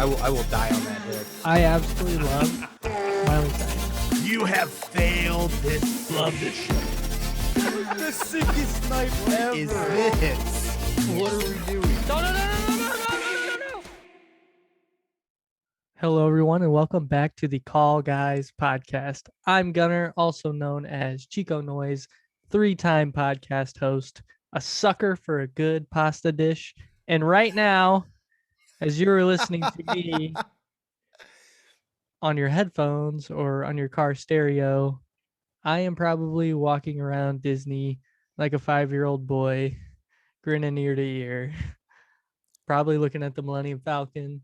I will die on that hill. I absolutely love Miley Cyrus. You have failed this. Love this show. The sickest snipe ever. Is this? What are we doing? No. Hello, everyone, and welcome back to the Call Guys podcast. I'm Gunner, also known as Chico Noise, 3-time podcast host, a sucker for a good pasta dish. And right now, as you're listening to me on your headphones or on your car stereo, I am probably walking around Disney like a 5-year-old boy, grinning ear to ear, probably looking at the Millennium Falcon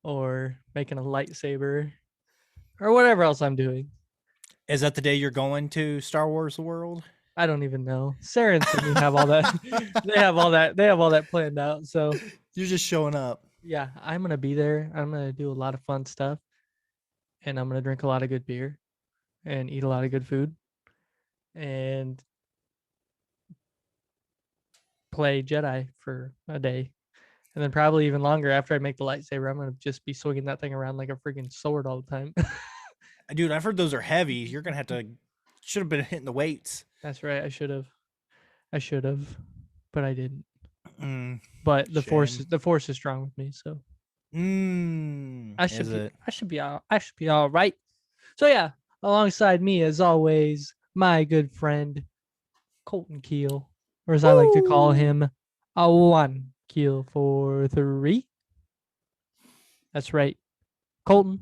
or making a lightsaber or whatever else I'm doing. Is that the day you're going to Star Wars World? I don't even know. Sarah and Sydney have all that. They have all that planned out. So You're just showing up. yeah, I'm going to be there. I'm going to do a lot of fun stuff. And I'm going to drink a lot of good beer and eat a lot of good food and play Jedi for a day. And then probably even longer after I make the lightsaber, I'm going to just be swinging that thing around like a freaking sword all the time. Dude, I've heard those are heavy. You're going to have to, should have been hitting the weights. That's right. I should have, but I didn't. But the Shame. force is strong with me. So I should be all right. So yeah, alongside me as always, my good friend, Colton Keel, or as I like to call him, a 1 Keel for 3. That's right. Colton,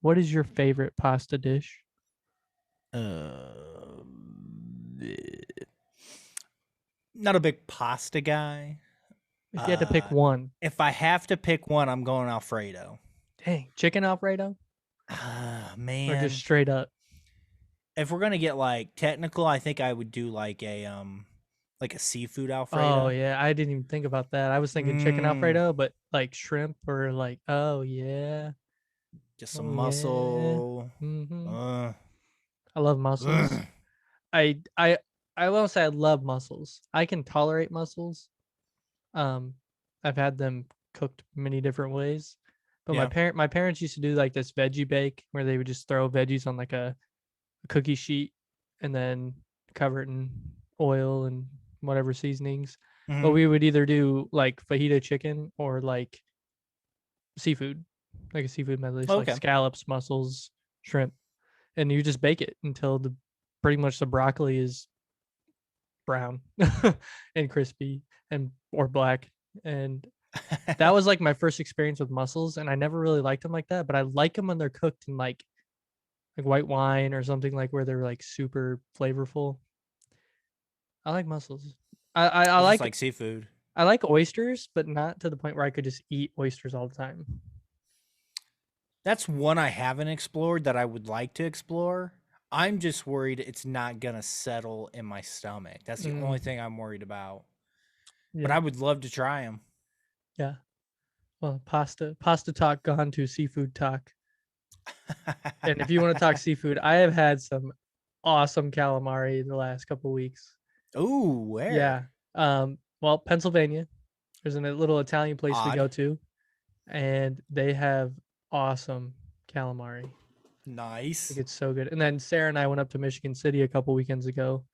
what is your favorite pasta dish? Not a big pasta guy. If you had to pick one. If I have to pick one, I'm going Alfredo. Dang, chicken Alfredo? Man. Or just straight up? If we're gonna get like technical, I think I would do like a seafood Alfredo. Oh yeah, I didn't even think about that. I was thinking chicken Alfredo, but like shrimp or like Just some muscle. Yeah. Mm-hmm. I love mussels. I won't say I love mussels. I can tolerate mussels. I've had them cooked many different ways. But my parents used to do like this veggie bake where they would just throw veggies on like a cookie sheet and then cover it in oil and whatever seasonings. Mm-hmm. But we would either do like fajita chicken or like seafood, like a seafood medley, so like scallops, mussels, shrimp, and you just bake it until pretty much the broccoli is brown and crispy or black. And that was like my first experience with mussels, and I never really liked them like that, but I like them when they're cooked in like white wine or something, like where they're like super flavorful. I like mussels. I like seafood. I like oysters, but not to the point where I could just eat oysters all the time. That's one I haven't explored that I would like to explore. I'm just worried it's not gonna settle in my stomach. That's the only thing I'm worried about. Yeah. But I would love to try them. Yeah. Well, pasta talk gone to seafood talk. And if you want to talk seafood, I have had some awesome calamari the last couple of weeks. Oh, where? Yeah. Well, Pennsylvania. There's a little Italian place we go to, and they have awesome calamari. Nice. Like, it's so good. And then Sarah and I went up to Michigan City a couple weekends ago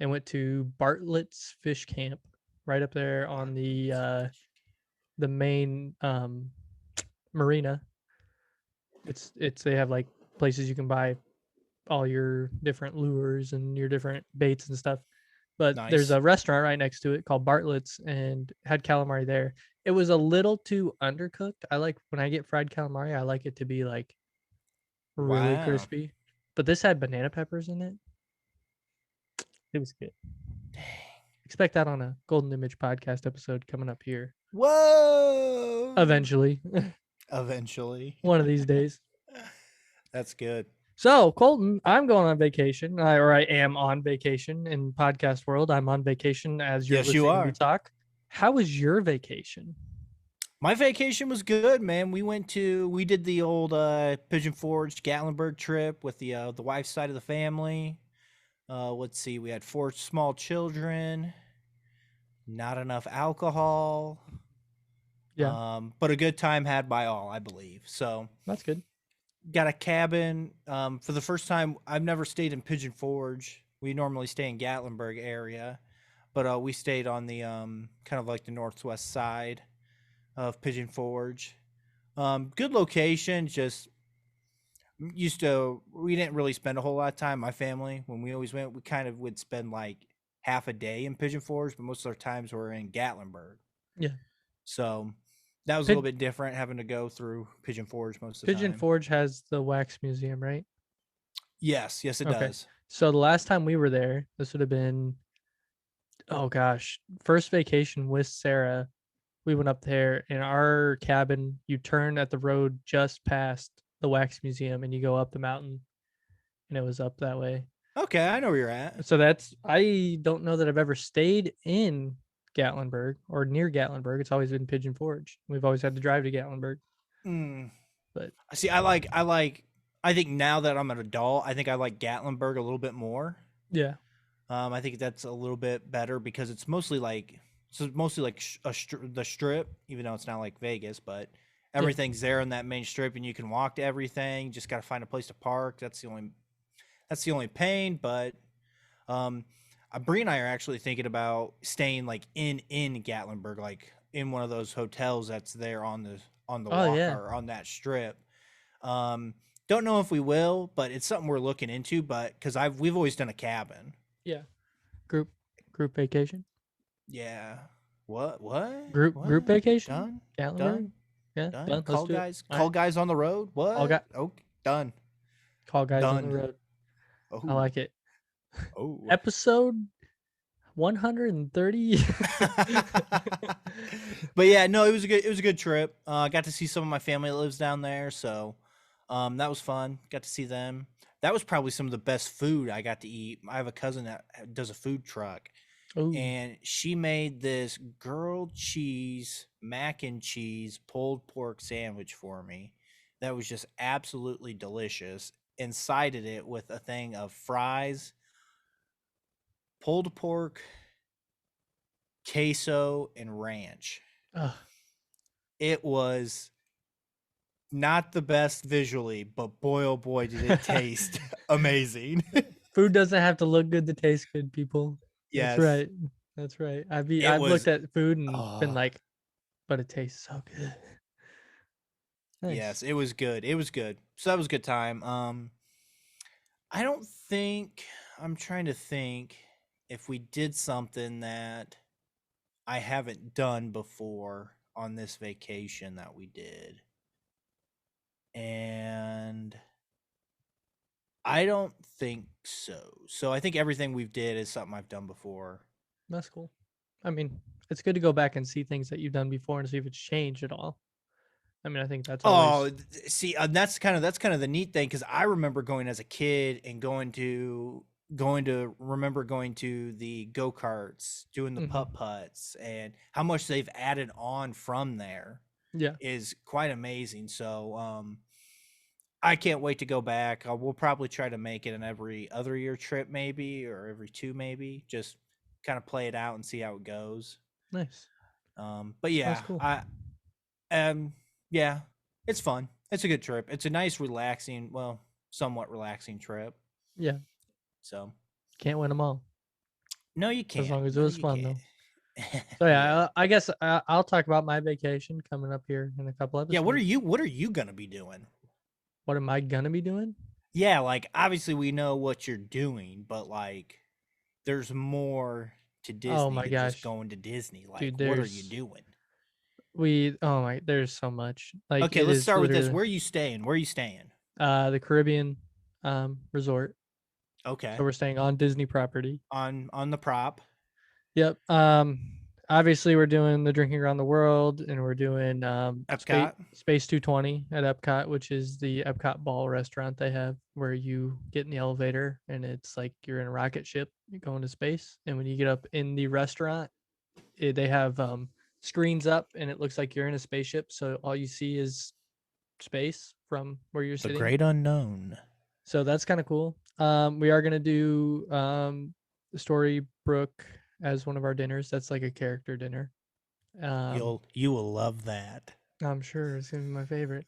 and went to Bartlett's Fish Camp right up there on the main marina. It's they have like places you can buy all your different lures and your different baits and stuff. But there's a restaurant right next to it called Bartlett's, and had calamari there. It was a little too undercooked. I like when I get fried calamari, I like it to be like really crispy. But this had banana peppers in it. It was good. Dang. Expect that on a Golden Image podcast episode coming up here. Whoa! Eventually. One of these days. That's good. So, Colton, I'm going on vacation, or I am on vacation in podcast world. I'm on vacation as you're listening to me talk. How was your vacation? My vacation was good, man. We did the old Pigeon Forge Gatlinburg trip with the wife's side of the family. Let's see, we had 4 small children, not enough alcohol. Yeah, But a good time had by all, I believe. So that's good. got a cabin. For the first time, I've never stayed in Pigeon Forge. We normally stay in Gatlinburg area, but we stayed on the kind of like the northwest side of Pigeon Forge. Good location. Just we didn't really spend a whole lot of time. My family, when we always went, we kind of would spend like half a day in Pigeon Forge, but most of our times we're in Gatlinburg. Yeah. So that was a little bit different having to go through Pigeon Forge most of the Pigeon time. Forge has the wax museum, right? Yes, it Okay. does. So the last time we were there, this would have been, oh gosh, first vacation with Sarah. We went up there in our cabin. You turn at the road just past the wax museum and you go up the mountain, and it was up that way. Okay, I know where you're at. So I don't know that I've ever stayed in Gatlinburg or near Gatlinburg. It's always been Pigeon Forge. We've always had to drive to Gatlinburg. Mm. But See, I think now that I'm an adult, I think I like Gatlinburg a little bit more. yeah. I think that's a little bit better because it's mostly like the strip, even though it's not like Vegas, but everything's there on that main strip, and you can walk to everything. Just got to find a place to park. That's the only pain. But Bree and I are actually thinking about staying like in Gatlinburg, like in one of those hotels that's there on the Oh walk yeah. or on that strip. Um, don't know if we will, but it's something we're looking into. But because we've always done a cabin. Yeah. Group vacation. Yeah. What? What? Group What? vacation. Done? Gatlinburg. Done? Yeah, Done? done. Let's Call do it. guys. All Call right. guys on the road. All What? got Oh, done. call guys on the Done. road. I Oh. like it. Oh. Episode 130. But yeah, no, it was a good trip. I got to see some of my family that lives down there, so that was fun. Got to see them. That was probably some of the best food I got to eat. I have a cousin that does a food truck, Ooh. and she made this grilled cheese mac and cheese pulled pork sandwich for me that was just absolutely delicious, and sided it with a thing of fries, pulled pork, queso, and ranch. Ugh. It was not the best visually, but boy oh boy did it taste amazing. Food doesn't have to look good to taste good, people. That's Yes, right. That's right. it I've was. looked at food and been Oh, like, but it tastes so good. Nice. yes, it was good. It was good. So that was a good time. I don't think I'm trying to think if we did something that I haven't done before on this vacation that we did. And I don't think so. So I think everything we've did is something I've done before. That's cool. I mean, it's good to go back and see things that you've done before and see if it's changed at all. I mean, I think that's always See, that's kind of the neat thing because I remember going as a kid and remember going to the go karts, doing the Mhm. putt putts, and how much they've added on from there Yeah. is quite amazing. So, I can't wait to go back. We'll probably try to make it an every other year trip, maybe, or every two, maybe. Just kind of play it out and see how it goes. Nice. But That's yeah, cool. um, yeah, it's fun. It's a good trip. It's a nice, relaxing, well, somewhat relaxing trip. Yeah. So Can't win them all no, you as can't. long as it No, was you fun, can't. though. So yeah, Yeah, I guess I'll talk about my vacation coming up here in a couple yeah. episodes. What are you gonna be doing? What am I gonna be doing? Yeah, like obviously we know what you're doing, but like there's more to Oh Disney my than just gosh, going to Disney. Like, dude, what are you doing? there's so much. Like Okay, it let's is start with this. literally Where are you staying? Where are you staying? the Caribbean resort. So Okay, we're staying on Disney property. on the prop. Yep. Obviously we're doing the drinking around the world, and we're doing Epcot. Space 220 at Epcot, which is the Epcot ball restaurant they have where you get in the elevator and it's like you're in a rocket ship, you're going to space. And when you get up in the restaurant, they have screens up and it looks like you're in a spaceship. So all you see is space from where you're The sitting. great unknown. So that's kind of cool. We are gonna do Storybrooke as one of our dinners. That's like a character dinner. You will love that. I'm sure it's gonna be my favorite.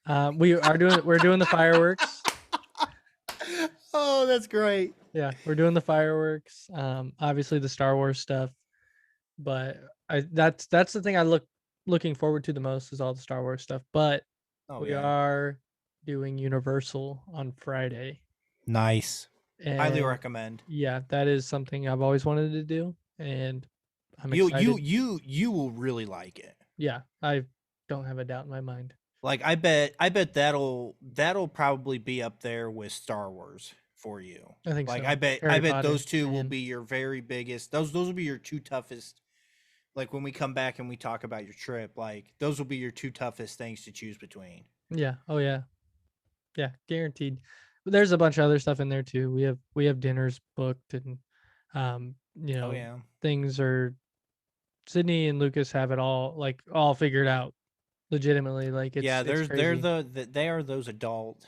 We're doing the fireworks. Oh, that's great. Yeah, we're doing the fireworks. Obviously the Star Wars stuff, but that's the thing looking forward to the most is all the Star Wars stuff. But Oh we yeah. are doing Universal on Friday, Nice. Highly and recommend. yeah, that is something I've always wanted to do, and I'm You you excited. you you will really like it. Yeah, I don't have a doubt in my mind. Like I bet that'll probably be up there with Star Wars for you. I think Like so. I Harry bet Potter those two will fan. be your very biggest. Those will be your two toughest. Like when we come back and we talk about your trip, like those will be your two toughest things to choose between. Yeah. Oh yeah. Yeah. Guaranteed. But there's a bunch of other stuff in there too. We have dinners booked, and you Oh know, yeah. things are Sydney and Lucas have it all figured out. Legitimately, like Yeah, it's they're crazy. they are those adult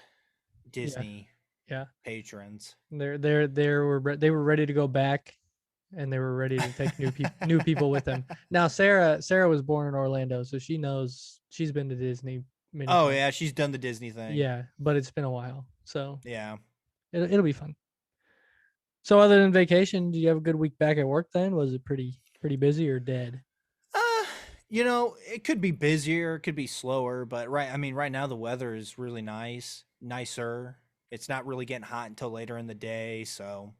Yeah. Disney Yeah. patrons. They were ready to go back, and they were ready to take new people with them. Now Sarah was born in Orlando, so she knows, she's been to Disney many Oh times. yeah, she's done the Disney thing. Yeah, but it's been a while, so Yeah. it'll be fun. So other than vacation, do you have a good week back at work then? Was it pretty busy or dead? Uh, it could be busier, it could be slower, but right now the weather is really nicer. It's not really getting hot until later in the day, so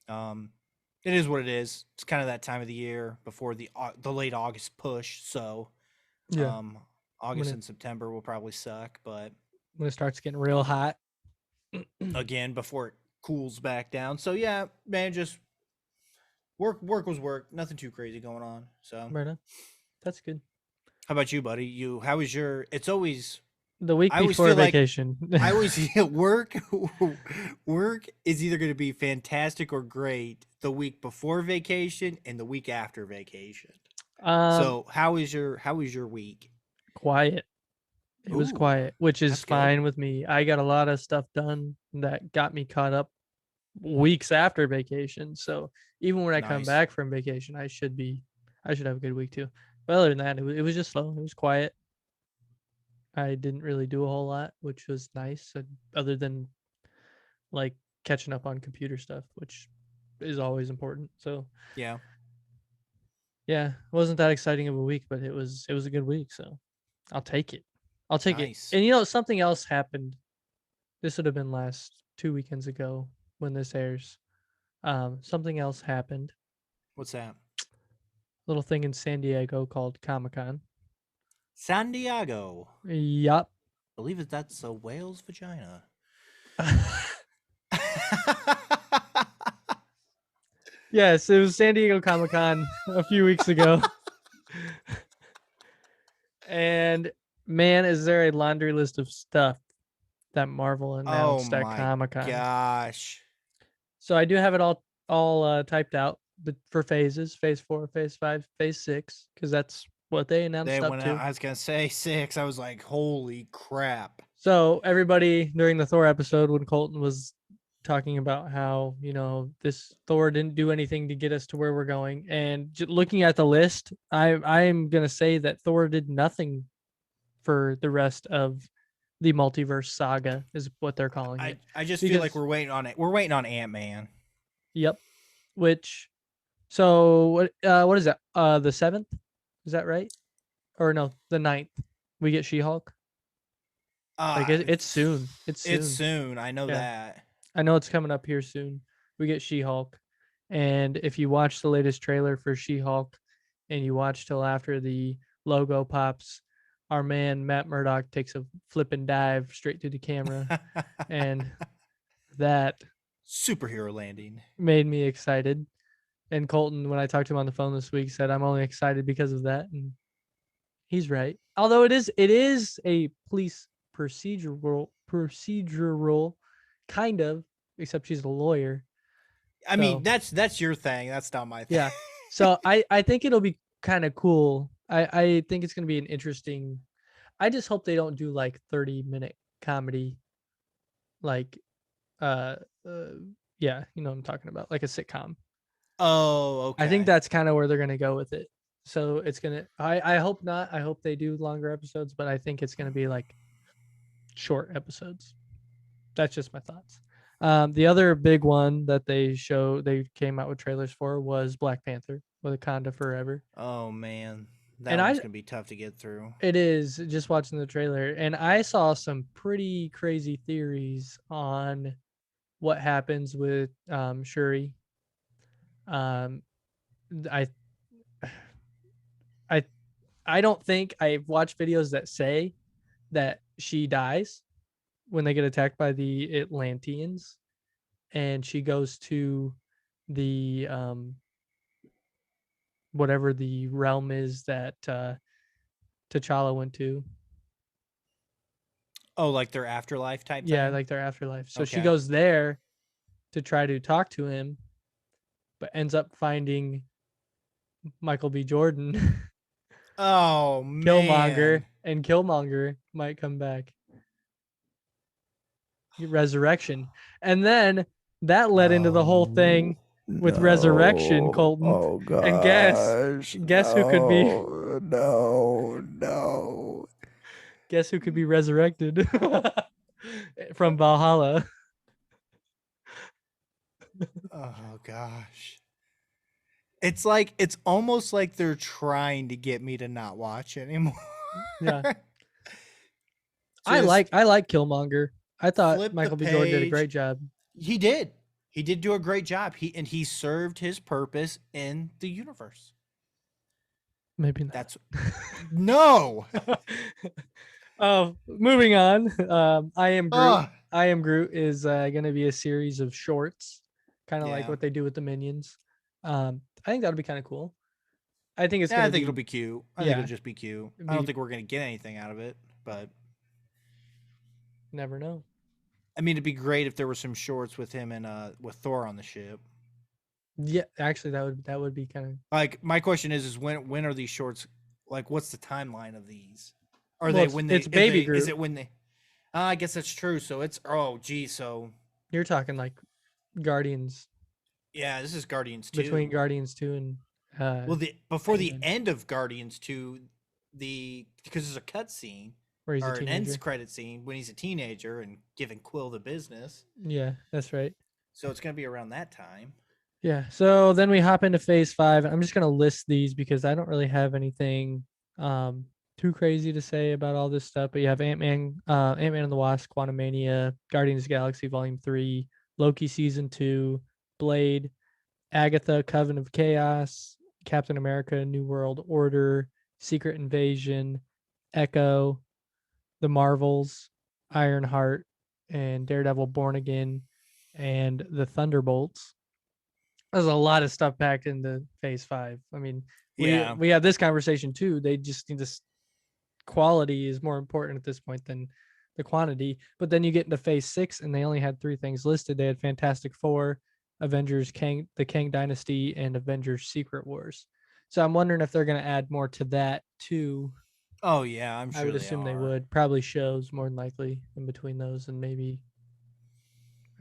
um it is what it is. It's kind of that time of the year before the late August push, so Yeah. um When August it and September will probably suck, but when it starts getting real hot. again before it cools back down. So yeah, man, just work was work, nothing too crazy going on. So Right on. That's good. how about you, buddy? How was your it's always The week I always before feel like vacation. I always work work is either going to be fantastic or great the week before vacation and the week after vacation. um So how was your week? Quiet. It was Ooh, quiet, which is that's good. fine with me. I got a lot of stuff done that got me caught up weeks after vacation. So even when I come Nice. back from vacation, I should have a good week too. But other than that, it was just slow. It was quiet. I didn't really do a whole lot, which was nice, other than like catching up on computer stuff, which is always important. So Yeah, yeah, it wasn't that exciting of a week, but it was a good week. So I'll take it. I'll take it. nice. And something else happened. This would have been last 2 weekends ago when this airs. Something else happened. What's that? Little thing in San Diego called Comic Con. San Diego. Yup. Believe it that's a whale's vagina. Yes, it was San Diego Comic Con a few weeks ago. And man, is there a laundry list of stuff that Marvel Oh announced at my Comic Con. gosh. So I do have it all typed out, but for phases, phase 4, phase 5, phase 6, because that's what they announced up When to. I was gonna say 6, I was like, holy crap. So everybody during the Thor episode, when Colton was talking about how this Thor didn't do anything to get us to where we're going, and looking at the list, I'm gonna say that Thor did nothing for the rest of the multiverse saga, is what they're calling it. I just feel like Because we're waiting on it. We're waiting on Ant-Man. yep, which so what is that? The 7th, is that right? Or no, the 9th. We get She-Hulk. Like Uh it's soon. It's it's soon. soon. I know Yeah. that. I know it's coming up here soon. We get She-Hulk. And if you watch the latest trailer for She-Hulk and you watch till after the logo pops, our man Matt Murdock takes a flipping dive straight through the camera. And that Superhero landing. made me excited. And Colton, when I talked to him on the phone this week, said I'm only excited because of that. And he's right. Although it is a police procedural kind of, except she's a lawyer. I mean, So that's your thing. That's not my thing. yeah. So I think it'll be kind of cool. I think it's gonna be an interesting. I just hope they don't do like 30-minute comedy, like uh, uh yeah, you know what I'm talking about, like a sitcom. Oh, I think okay. that's kind of where they're gonna go with it. So it's gonna. I hope not. I hope they do longer episodes, but I think it's gonna be like short episodes. That's just my thoughts. The other big one that they came out with trailers for was Black Panther, Wakanda Forever. Oh man, And that one's gonna be tough to get through. it is just watching the trailer, and I saw some pretty crazy theories on what happens with Shuri. Um, I, I, I don't think I've watched videos that say that she dies when they get attacked by the Atlanteans, and she goes to the whatever the realm is that T'Challa went to. Oh, like their afterlife type Yeah, thing. like their afterlife. So she Okay. goes there to try to talk to him, but ends up finding Michael B. Jordan, Oh man. Killmonger, and Killmonger might come back. Resurrection. And then that led into the whole Oh thing with Resurrection, no. Colton. Oh And gosh. guess who could be No. guess who could be resurrected from Valhalla? Oh gosh. It's almost like they're trying to get me to not watch anymore. Yeah. I like Killmonger. I thought flip the Michael B. Jordan did a page. great job. He did. He did do a great job. He served his purpose in the universe. Maybe not. That's no. Oh, moving on. I am Groot. Ugh. I am Groot is going to be a series of shorts, kind of like Yeah. what they do with the Minions. I think that'll be kind of cool. I think it's Yeah, going I to think be. it'll be cute. I think Yeah. it'll just be cute. It'd I don't be- think we're gonna get anything out of it, but Never know. I mean, it'd be great if there were some shorts with him and with Thor on the ship. Yeah, actually, that would be kind of. Like, my question is when are these shorts? Like, what's the timeline of these? Are Well, they it's- when they? it's Baby Is Groot. it when they? I guess that's true. So it's so You're talking like Guardians, yeah, this is Guardians 2. between Guardians 2 and. Well, before the Ant-Man. end of Guardians 2, because there's a cut scene Where he's a or an end teenager. credit scene when he's a teenager and giving Quill the business. Yeah, that's right. So it's gonna be around that time. Yeah. So then we hop into phase 5. I'm just gonna list these because I don't really have anything too crazy to say about all this stuff. But you have Ant-Man and the Wasp, Quantumania, Guardians of the Galaxy Volume 3, Loki Season 2, Blade, Agatha, Coven of Chaos, Captain America, New World Order, Secret Invasion, Echo, The Marvels, Ironheart, and Daredevil Born Again, and the Thunderbolts. There's a lot of stuff packed into phase 5. I mean, Yeah. we have this conversation too. They just need this quality is more important at this point than the quantity. But then you get into phase 6 and they only had 3 things listed. They had Fantastic Four, Avengers the Kang Dynasty, and Avengers Secret Wars. So I'm wondering if they're going to add more to that too. Oh yeah, I'm sure I would assume they would. Probably shows more than likely in between those, and maybe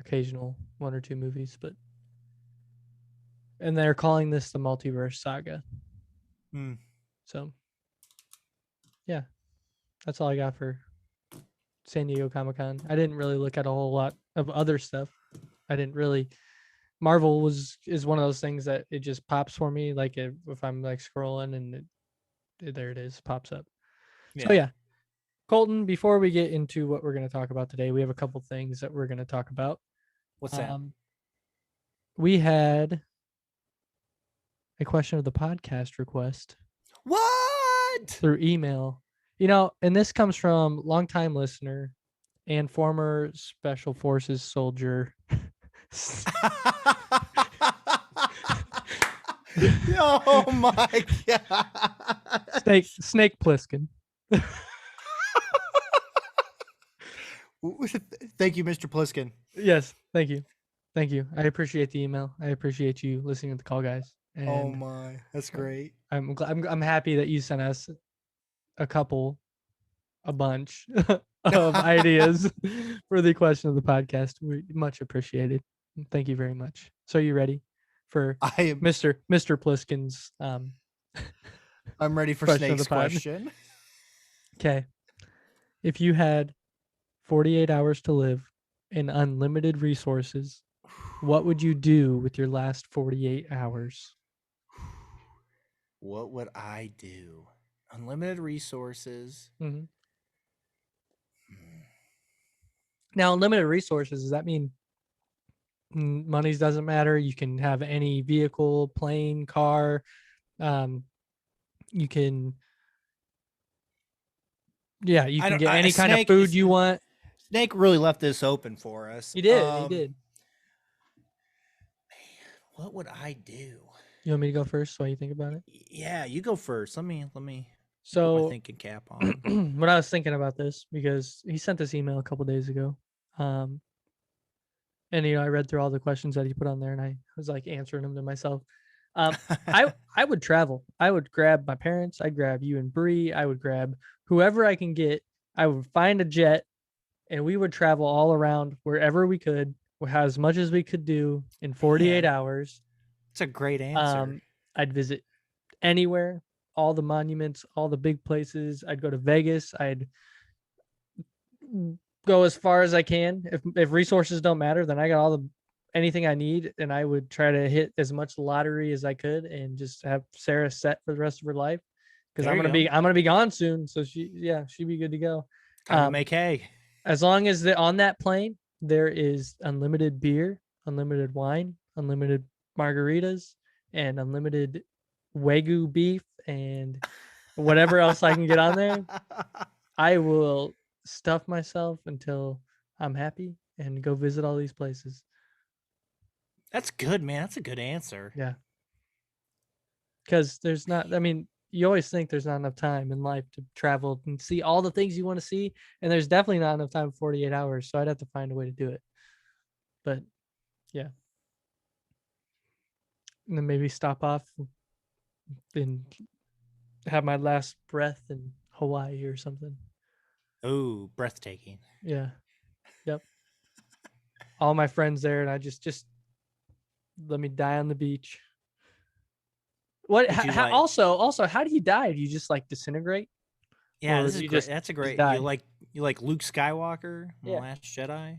occasional 1 or 2 movies. But and they're calling this the multiverse saga. So yeah, that's all I got for San Diego Comic-Con. I didn't really look at a whole lot of other stuff. I didn't really. Marvel is one of those things that it just pops for me. Like if I'm like scrolling and there it is, pops up. So yeah, Colton. Before we get into what we're going to talk about today, we have a couple things that we're going to talk about. What's that? We had a question of the podcast request. What? Through email. You know, and this comes from longtime listener and former Special Forces soldier. Oh my god. Snake Plissken. Thank you, Mr. Plissken. Yes, thank you. Thank you. I appreciate the email. I appreciate you listening to the call, guys. And Oh my, that's great. I'm happy that you sent us a bunch of ideas for the question of the podcast. We much appreciated. Thank you very much. So you ready for I am Mr. Plisken's I'm ready for Question of the Snake's pod. question. Okay. If you had 48 hours to live and unlimited resources, what would you do with your last 48 hours? What would I do? Unlimited resources. Mm-hmm. Now, unlimited resources, does that mean money doesn't matter? You can have any vehicle, plane, car. You can, you I can don't. get any kind of Snake. food you want. Snake really left this open for us. He did. He did. What would I do? You want me to go first while you think about it? Yeah, you go first. Let me put my So, thinking cap on. when I was thinking about this, because he sent this email a couple days ago, and I read through all the questions that he put on there, and I was like answering them to myself. I would travel. I would grab my parents. I'd grab you and Bree. I would grab whoever I can get. I would find a jet, and we would travel all around wherever we could, as much as we could do in 48 Man, hours. it's a great answer. I'd visit anywhere, all the monuments, all the big places. I'd go to Vegas. I'd go as far as I can. If resources don't matter, then I got anything I need, and I would try to hit as much lottery as I could and just have Sarah set for the rest of her life, because I'm gonna be gone soon. So she'd be good to go. Time to make hay. As long as on that plane there is unlimited beer, unlimited wine, unlimited margaritas, and unlimited Wagyu beef and whatever else I can get on there, I will stuff myself until I'm happy and go visit all these places. That's good, man. That's a good answer. Yeah. Because there's not, I mean, you always think there's not enough time in life to travel and see all the things you want to see. And there's definitely not enough time, 48 hours. So I'd have to find a way to do it. But yeah. And then maybe stop off and have my last breath in Hawaii or something. Oh, breathtaking. Yeah. Yep. All my friends there, and I just let me die on the beach. What? Also, how do you die? Do you just like disintegrate? Yeah, Or this is you great. just- That's a just great. die? You like Luke Skywalker, in Yeah. The Last Jedi.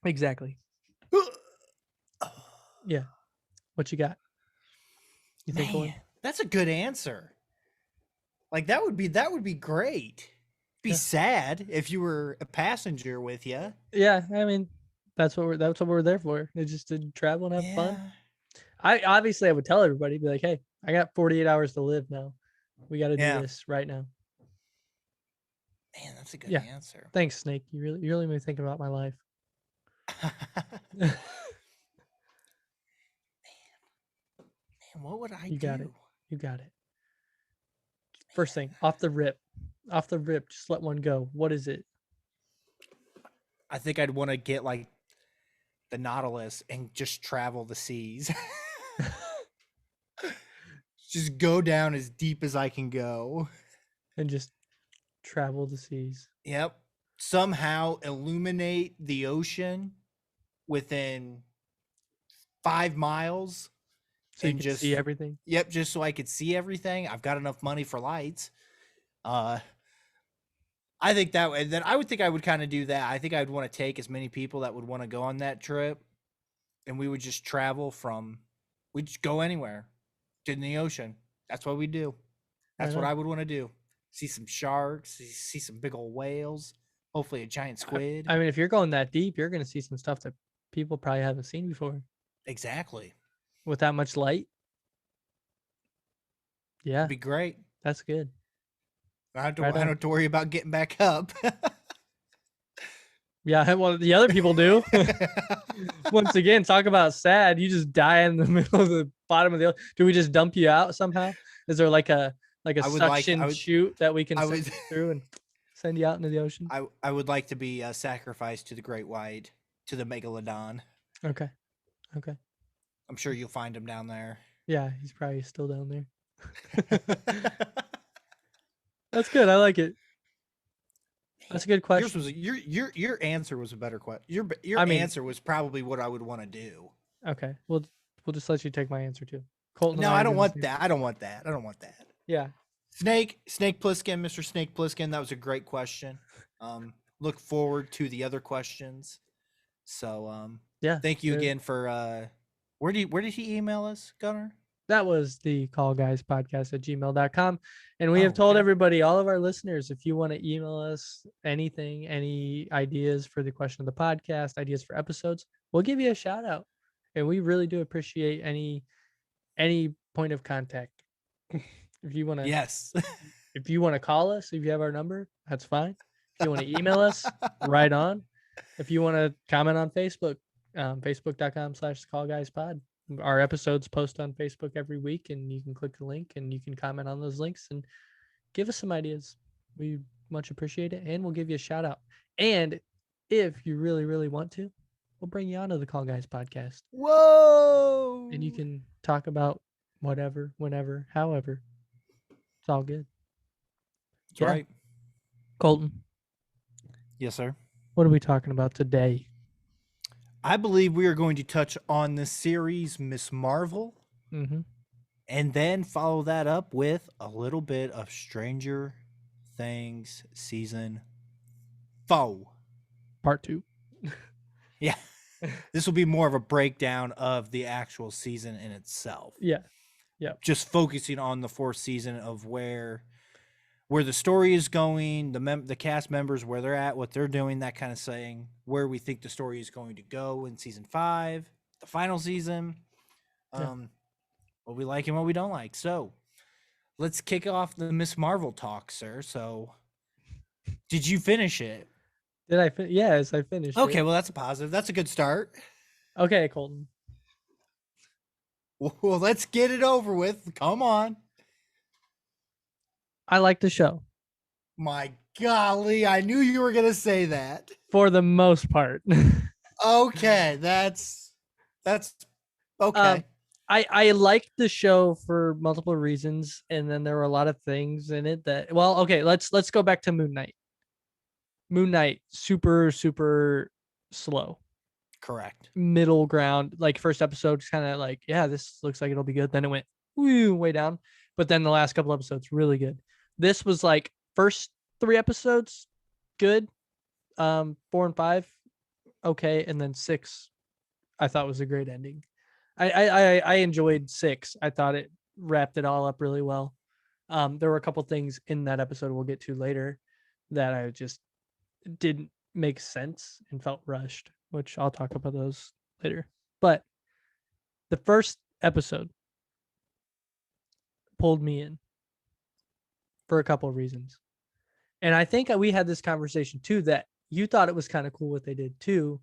Exactly. Yeah. What you got? You think one? Man, that's a good answer. Like that would be great. Be Yeah. sad if you were a passenger with you. Yeah, I mean, that's what we're there for. It's just to travel and have fun. I would tell everybody, be like, hey, I got 48 hours to live now. We got to do this right now. Man, that's a good answer. Thanks, Snake. You really made me think about my life. Man, what would I do? You got it. First thing, off the rip, just let one go. What is it? I think I'd want to get like the Nautilus and just travel the seas. Just go down as deep as I can go. And just travel the seas. Yep. Somehow illuminate the ocean within 5 miles. So you can see everything? Yep, just so I could see everything. I've got enough money for lights. I think that way. Then I would think I would kind of do that. I think I'd want to take as many people that would want to go on that trip, and we would just travel we'd just go anywhere in the ocean. That's what we do. That's what I would want to do. See some sharks, see some big old whales, hopefully a giant squid. I mean, if you're going that deep, you're going to see some stuff that people probably haven't seen before. Exactly. With that much light. Yeah. It'd be great. That's good. I don't have to worry about getting back up. Yeah, well, the other people do. Once again, talk about sad. You just die in the middle of the bottom of the ocean. Do we just dump you out somehow? Is there like a suction chute that we can send you through and send you out into the ocean? I would like to be sacrificed to the great white, to the megalodon. Okay. I'm sure you'll find him down there. Yeah, he's probably still down there. That's good. I like it. That's a good question. Your answer was a better question. Your answer was probably what I would want to do. Okay. We'll just let you take my answer too. Colton and No, I I are don't doing the want same. that. I don't want that. I don't want that. Yeah. Snake Plissken, Mr. Snake Plissken. That was a great question. Look forward to the other questions. So, Yeah. thank you again for. Where did he email us, Gunnar? That was the callguyspodcast at gmail.com. And we have Oh, told okay. everybody, all of our listeners, if you want to email us anything, any ideas for the question of the podcast, ideas for episodes, we'll give you a shout out. And we really do appreciate any point of contact. If you want to Yes. if you want to call us, if you have our number, that's fine. If you want to email us, right on. If you want to comment on Facebook, facebook.com/thecallguyspod. Our episodes post on Facebook every week, and you can click the link and you can comment on those links and give us some ideas. We much appreciate it, and we'll give you a shout out. And if you really, really want to, we'll bring you onto the Call Guys podcast, Whoa. and you can talk about whatever, whenever, however. It's all good. That's Yeah. right. Colton, Yes, sir. what are we talking about today? I believe we are going to touch on the series Miss Marvel, Mm-hmm. and then follow that up with a little bit of Stranger Things season 4. Part 2. Yeah. This will be more of a breakdown of the actual season in itself. Yeah. Yeah. Just focusing on the 4th season of where the story is going, the cast members, where they're at, what they're doing, that kind of thing, where we think the story is going to go in season 5, the final season, what we like and what we don't like. So let's kick off the Miss Marvel talk, sir. So did you finish it? Did I? Yes, I finished. Okay, it. well, that's a positive. That's a good start. Okay, Colton. Well, let's get it over with. Come on. I like the show. My golly, I knew you were going to say that. For the most part. Okay, that's okay. I liked the show for multiple reasons, and then there were a lot of things in it that, well, okay, let's go back to Moon Knight. Moon Knight, super, super slow. Correct. Middle ground. Like first episode, kind of like, yeah, this looks like it'll be good. Then it went woo, way down. But then the last couple episodes, really good. This was like first 3 episodes, good. 4 and 5, okay, and then 6, I thought was a great ending. I enjoyed 6. I thought it wrapped it all up really well. There were a couple things in that episode we'll get to later that I just didn't make sense and felt rushed, which I'll talk about those later. But the first episode pulled me in for a couple of reasons. And I think we had this conversation too, that you thought it was kind of cool what they did too.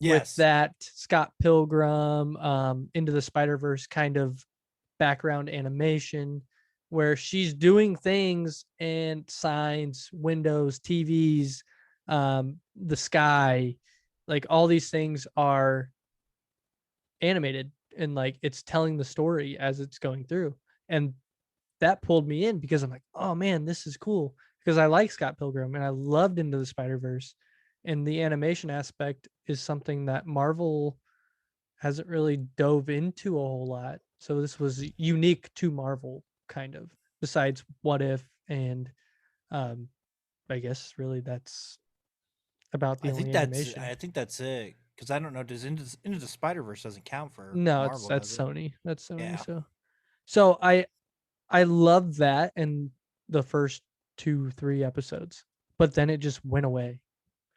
Yes. With that Scott Pilgrim, Into the Spider-Verse kind of background animation where she's doing things and signs, windows, TVs, the sky, like all these things are animated and like it's telling the story as it's going through. And that pulled me in because I'm like, oh man, this is cool. Because I like Scott Pilgrim and I loved Into the Spider-Verse. And the animation aspect is something that Marvel hasn't really dove into a whole lot. So this was unique to Marvel, kind of, besides What If, and I guess really that's about the only animation. I think that's it. Because I don't know, does Into the Spider-Verse doesn't count for No, Marvel, that's does it? Sony. That's Sony. Yeah. So I love that in the first 2-3 episodes, but then it just went away.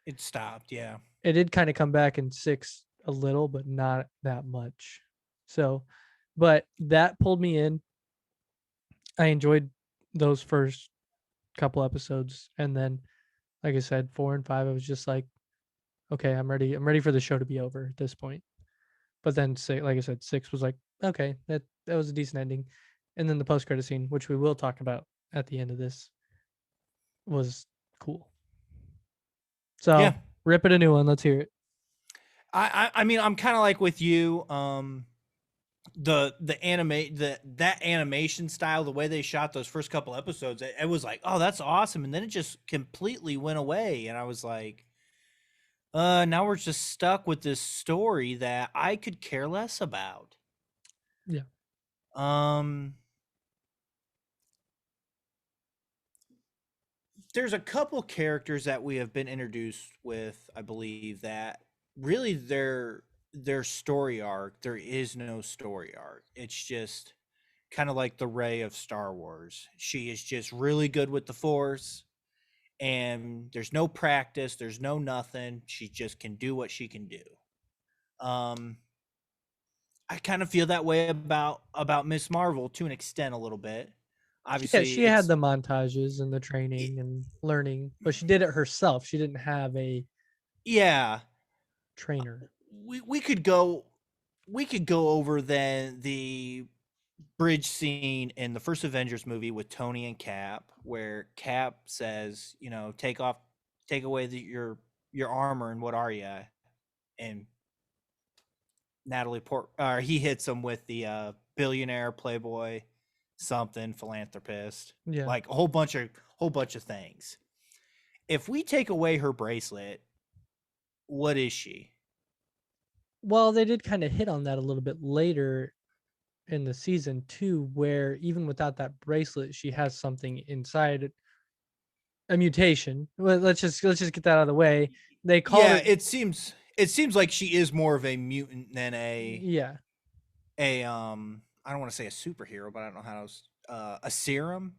It stopped, yeah. It did kind of come back in 6 a little, but not that much. So, but that pulled me in. I enjoyed those first couple episodes, and then, like I said, 4 and 5, I was just like, okay, I'm ready. I'm ready for the show to be over at this point. But then, like I said, 6 was like, okay, that was a decent ending. And then the post credit scene, which we will talk about at the end of this, was cool. So Yeah. rip it a new one. Let's hear it. I mean, I'm kind of like with you. That animation style, the way they shot those first couple episodes, it was like, oh, that's awesome, and then it just completely went away, and I was like, now we're just stuck with this story that I could care less about. Yeah. Um, there's a couple characters that we have been introduced with, I believe, that really their story arc, there is no story arc. It's just kind of like the Rey of Star Wars. She is just really good with the Force, and there's no practice, there's no nothing. She just can do what she can do. Um, I kind of feel that way about Miss Marvel to an extent a little bit. She Obviously, had it's the montages and the it, training and learning, but she did it herself. She didn't have a yeah. trainer. We could go over then the bridge scene in the first Avengers movie with Tony and Cap, where Cap says, take away your armor, and what are you? And he hits him with the billionaire, playboy, something, philanthropist, Yeah. like a whole bunch of things. If we take away her bracelet, what is she? Well, they did kind of hit on that a little bit later in the season too, where even without that bracelet, she has something inside, a mutation. Well, let's just get that out of the way. They called Yeah, her. it seems like she is more of a mutant than Yeah, a I don't want to say a superhero, but I don't know how to a serum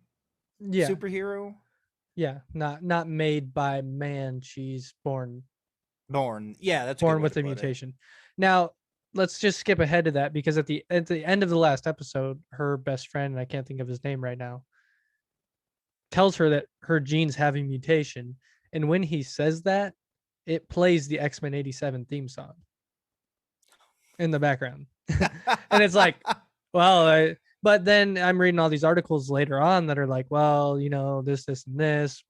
yeah, superhero. yeah. Not made by man. She's Born. Yeah, that's a good born way to with a put it. mutation. Now, let's just skip ahead to that because at the end of the last episode, her best friend, and I can't think of his name right now, tells her that her genes have a mutation, and when he says that, it plays the X-Men 87 theme song in the background. And it's like, well, but then I'm reading all these articles later on that are like, well, this and this,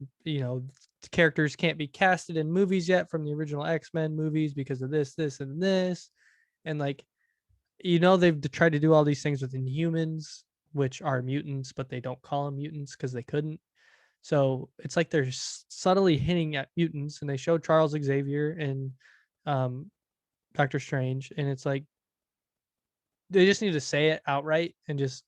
characters can't be casted in movies yet from the original X-Men movies because of this, and this. And like, they've tried to do all these things with Inhumans, which are mutants, but they don't call them mutants because they couldn't. So it's like they're subtly hinting at mutants, and they show Charles Xavier and um, Doctor Strange, and it's like they just need to say it outright and just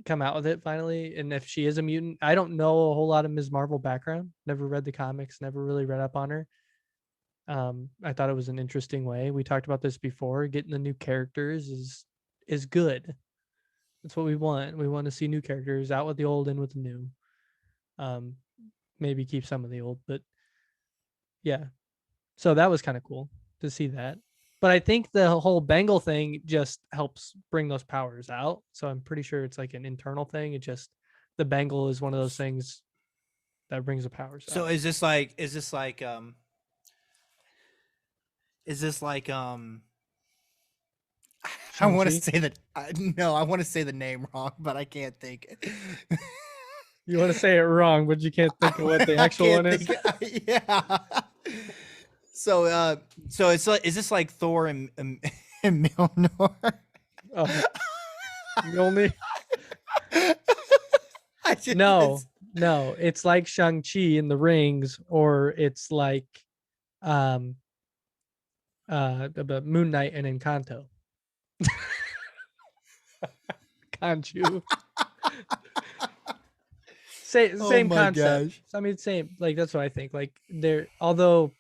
come out with it finally. And if she is a mutant, I don't know a whole lot of Ms. Marvel background. Never read the comics. Never really read up on her. I thought it was an interesting way. We talked about this before. Getting the new characters is good. That's what we want. We want to see new characters, out with the old, in with the new. Um, Maybe keep some of the old, but yeah. So that was kind of cool to see that. But I think the whole Bengal thing just helps bring those powers out. So I'm pretty sure it's like an internal thing. It just the Bengal is one of those things that brings the powers So out. is this like I want to Shang-Chi. say that no, I want to say the name wrong, but I can't think it. You want to say it wrong, but you can't think of what the I actual one can't is. think. Yeah. So so it's like, is this like Thor and Mjolnir? Oh, Mjolnir. I just No, no, it's like Shang-Chi in the rings, or it's like um the Moon Knight and Encanto. Kanju. Oh Same my concept. gosh. I mean, same. Like that's what I think. Like although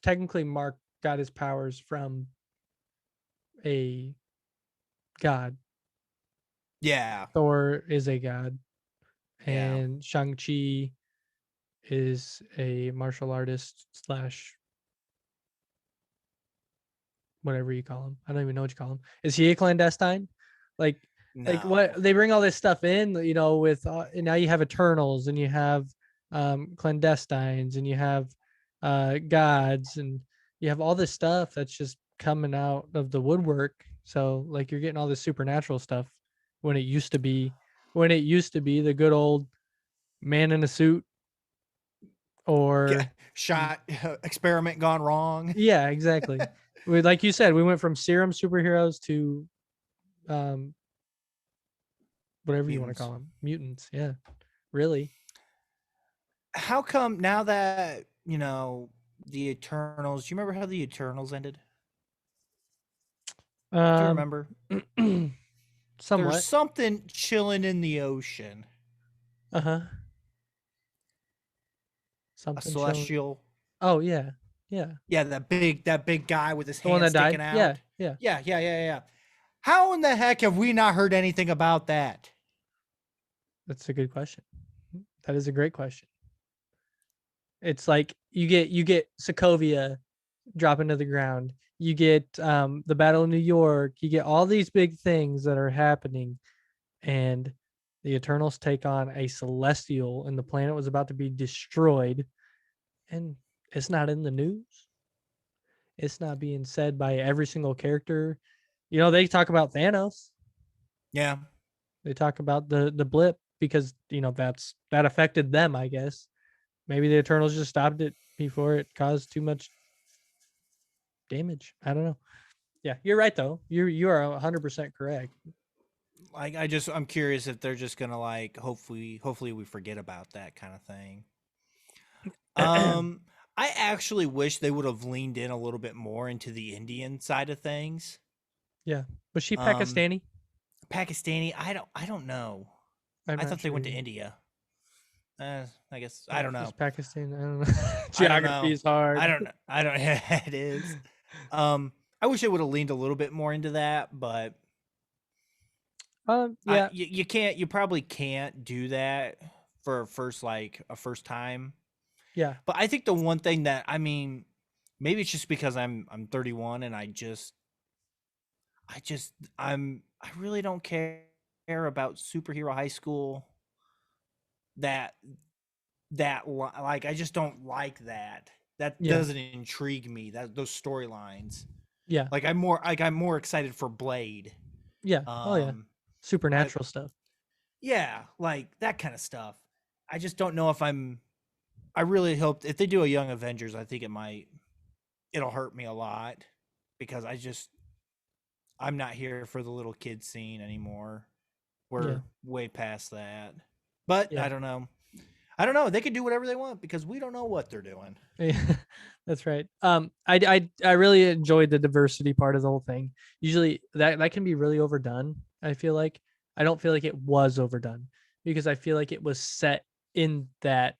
technically Mark got his powers from a god. Yeah. Thor is a god, Yeah. and Shang Chi is a martial artist slash whatever you call him. I don't even know what you call him. Is he a clandestine? Like, No. what they bring all this stuff in, with and now you have Eternals, and you have clandestines, and you have gods, and you have all this stuff that's just coming out of the woodwork. So like you're getting all this supernatural stuff when it used to be the good old man in a suit, Yeah. or Shot experiment gone wrong. yeah, exactly. Like you said, we went from serum superheroes to um whatever you want to Mutants. call them, mutants. Yeah, really. How come now that, the Eternals, do you remember how the Eternals ended? Do you Um, remember? There's Somewhat. something chilling in the ocean. Uh-huh. A Something chilling. celestial. Oh yeah. Yeah. Yeah, that big guy with his The one hand that died? sticking Yeah, out. yeah. Yeah. How in the heck have we not heard anything about that? That's a good question. That is a great question. It's like you get Sokovia dropping to the ground. You get the Battle of New York. You get all these big things that are happening, and the Eternals take on a celestial, and the planet was about to be destroyed, and it's not in the news. It's not being said by every single character. They talk about Thanos. Yeah. They talk about the blip because that affected them, I guess. Maybe the Eternals just stopped it before it caused too much damage. I don't know. Yeah, you're right though. You are 100% correct. Like I'm curious if they're just gonna like hopefully we forget about that kind of thing. I actually wish they would have leaned in a little bit more into the Indian side of things. Yeah. Was she Um Pakistani? Pakistani, I don't know. I'm I not thought they sure went to either. India. I guess I Yeah, don't she's know. Pakistani. I don't know. I don't Geography know. is hard. I don't it is. I wish they would have leaned a little bit more into that, but Yeah, you probably can't do that for a first time. yeah, But I think the one thing that maybe it's just because I'm 31 and I just I really don't care about superhero high school that like I just don't like that. That yeah, doesn't intrigue me. That those storylines. yeah, I'm more excited for Blade. yeah. Oh yeah, Um I supernatural stuff. Yeah, like that kind of stuff. I just don't know if I really hope if they do a Young Avengers, I think it'll hurt me a lot because I'm not here for the little kid scene anymore. Yeah, We're way past that. But yeah. I don't know. I don't know. They can do whatever they want because we don't know what they're doing. Yeah, that's right. I really enjoyed the diversity part of the whole thing. Usually that can be really overdone. I feel like I don't feel like it was overdone because I feel like it was set in that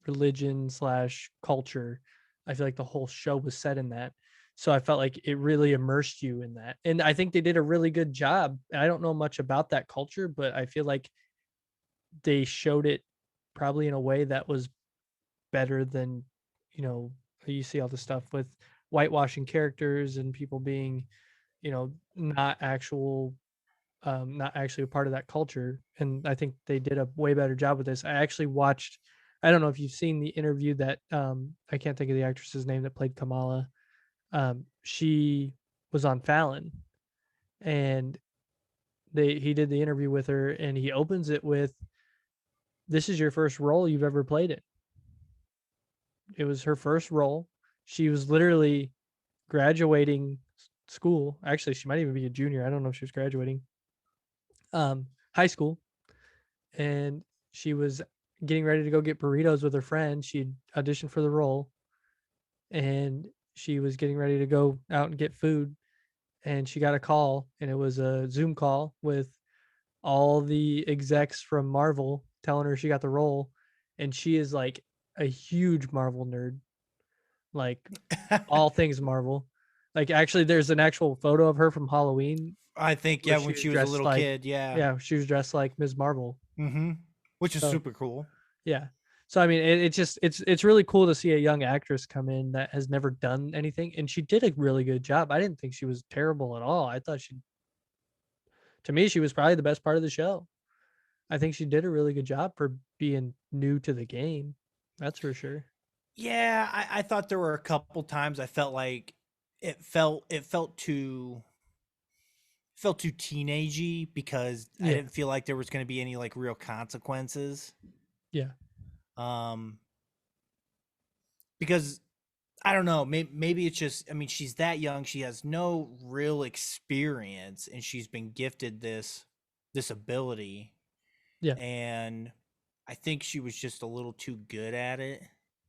religion slash culture. I feel like the whole show was set in that. So I felt like it really immersed you in that. And I think they did a really good job. I don't know much about that culture, but I feel like they showed it probably in a way that was better than, you know, you see all the stuff with whitewashing characters and people being, not actually a part of that culture. And I think they did a way better job with this. I actually watched, I don't know if you've seen the interview that I can't think of the actress's name that played Kamala. She was on Fallon, and he did the interview with her, and he opens it with, "This is your first role you've ever played it." It was her first role. She was literally graduating school. Actually, she might even be a junior. I don't know if she was graduating high school, and she was getting ready to go get burritos with her friend. She auditioned for the role, and she was getting ready to go out and get food, and she got a call, and it was a Zoom call with all the execs from Marvel telling her she got the role, and she is like a huge Marvel nerd, like all things Marvel. Like actually, there's an actual photo of her from Halloween I think where yeah, she when was she was a dressed little like, kid, yeah. yeah, she was dressed like Ms. Marvel. Which is So super cool. yeah, so I mean, it's just it's really cool to see a young actress come in that has never done anything, and she did a really good job. I didn't think she was terrible at all. I thought to me, she was probably the best part of the show. I think she did a really good job for being new to the game. That's for sure. Yeah, I thought there were a couple times I felt like it felt too teenagey because I Yeah, didn't feel like there was going to be any like real consequences. yeah, Um, because I don't know, maybe it's just she's that young, she has no real experience, and she's been gifted this ability, yeah, and I think she was just a little too good at it,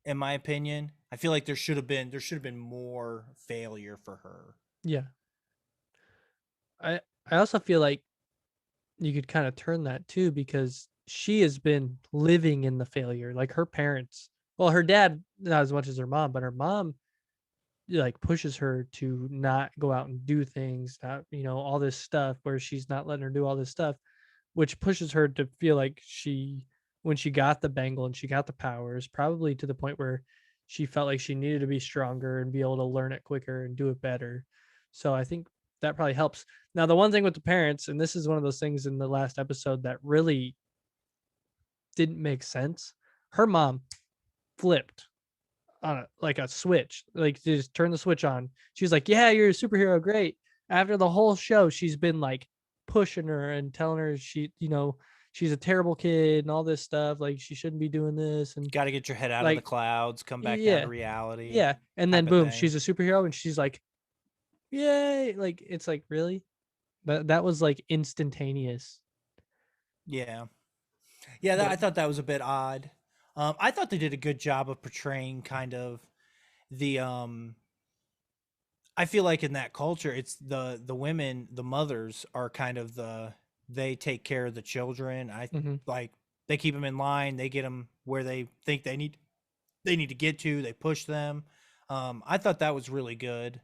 in my opinion. I feel like there should have been more failure for her. yeah. I I also feel like you could kind of turn that too, because she has been living in the failure. Like her parents, well, her dad not as much as her mom, but her mom like pushes her to not go out and do things, not, all this stuff, where she's not letting her do all this stuff, which pushes her to feel like when she got the bangle and she got the powers, probably to the point where she felt like she needed to be stronger and be able to learn it quicker and do it better. So I think that probably helps. Now, the one thing with the parents, and this is one of those things in the last episode that really didn't make sense. Her mom flipped on like a switch, like just turn the switch on. She's like, "Yeah, you're a superhero, great." After the whole show, she's been like pushing her and telling her she's a terrible kid and all this stuff. Like she shouldn't be doing this and Got to get your head out of the like, clouds, come back down to yeah, reality, yeah. And then type of boom, thing. she's a superhero and she's like, "Yay!" Like it's like really that was like instantaneous. Yeah, yeah. But I thought that was a bit odd. I thought they did a good job of portraying kind of the I feel like in that culture, it's the women, the mothers are kind of they take care of the children. mhm. Like they keep them in line, they get them where they think they need to get to. They push them. I thought that was really good.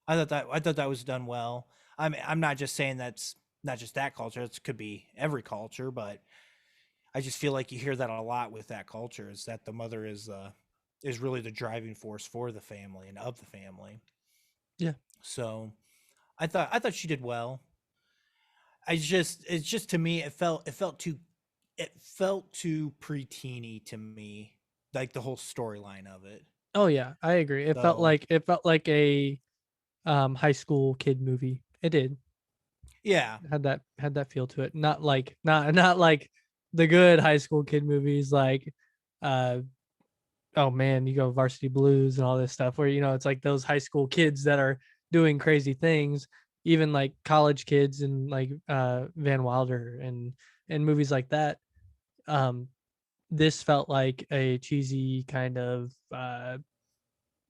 I thought that was done well. I'm not just saying that's not just that culture. It could be every culture, but I just feel like you hear that a lot with that culture. Is that the mother is really the driving force for the family and of the family. Yeah. So I thought she did well. It's just to me it felt too preteeny to me, like the whole storyline of it. Oh yeah, I agree. So It felt like a high school kid movie. It did. yeah, Had that feel to it. Not like not like the good high school kid movies like uh oh man, you go Varsity Blues and all this stuff where it's like those high school kids that are doing crazy things, even like college kids and like Van Wilder and movies like that. Um this felt like a cheesy kind of